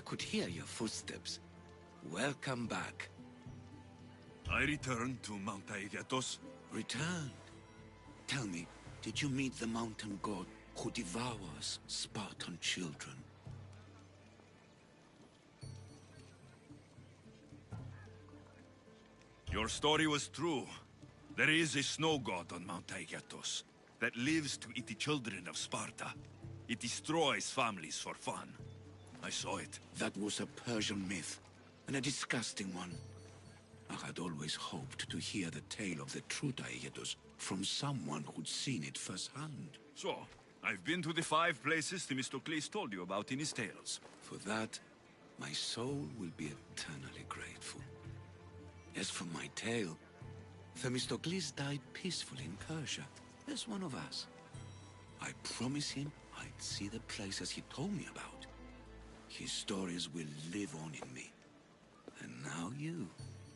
U: could hear your footsteps. Welcome back.
D: I returned to Mount Aegatos.
U: Returned? Tell me, did you meet the mountain god who devours Spartan children?
D: Your story was true. There is a snow god on Mount Aegatos that lives to eat the children of Sparta. It destroys families for fun. I saw it.
U: That was a Persian myth, and a disgusting one. I had always hoped to hear the tale of the true Aegatos from someone who'd seen it firsthand.
D: So, I've been to the 5 places Themistocles told you about in his tales.
U: For that, my soul will be eternally grateful. As for my tale, Themistocles died peacefully in Persia, as one of us. I promise him I'd see the places he told me about. His stories will live on in me. And now you.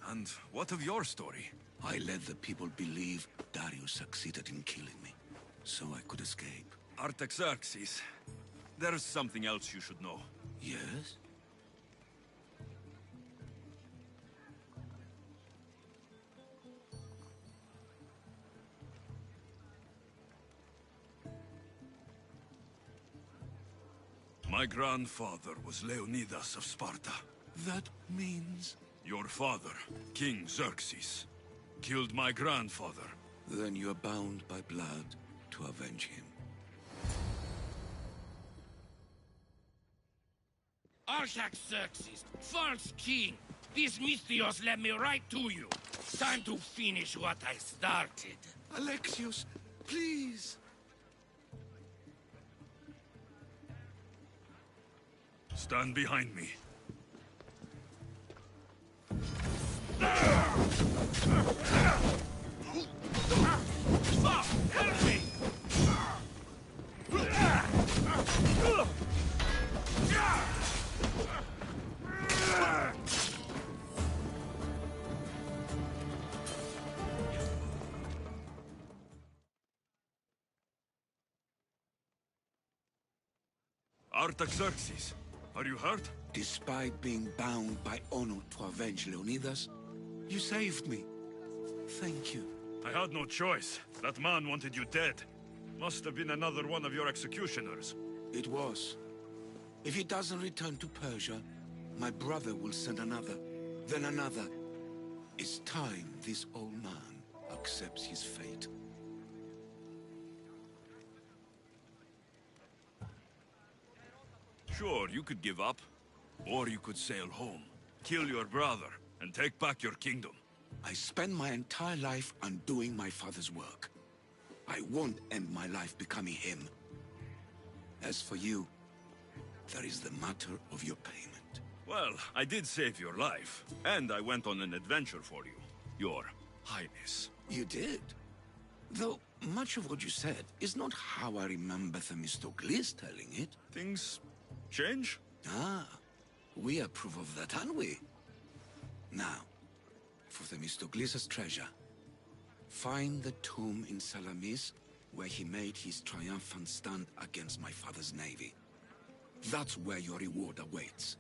D: And what of your story?
U: I let the people believe Darius succeeded in killing me, so I could escape.
D: Artaxerxes, there's something else you should know.
U: Yes?
D: My grandfather was Leonidas of Sparta.
U: That means...
D: Your father, King Xerxes, killed my grandfather.
U: Then you're bound by blood to avenge him.
V: Artaxerxes, false king, these Misthios led me right to you. Time to finish what I started.
U: Alexios, please!
D: Stand behind me.
V: Help me!
D: Artaxerxes, are you hurt?
U: Despite being bound by honor to avenge Leonidas, you saved me. Thank you.
D: I had no choice. That man wanted you dead. Must have been another one of your executioners.
U: It was. If he doesn't return to Persia, my brother will send another, then another. It's time this old man accepts his fate.
D: Sure, you could give up. Or you could sail home, kill your brother, and take back your kingdom.
U: I spent my entire life undoing my father's work. I won't end my life becoming him. As for you, there is the matter of your payment.
D: Well, I did save your life, and I went on an adventure for you, Your Highness.
U: You did? Though much of what you said is not how I remember Themistocles telling it.
D: Things change?
U: Ah, we approve of that, aren't we? Now, for Themistocles' treasure, find the tomb in Salamis where he made his triumphant stand against my father's navy. That's where your reward awaits.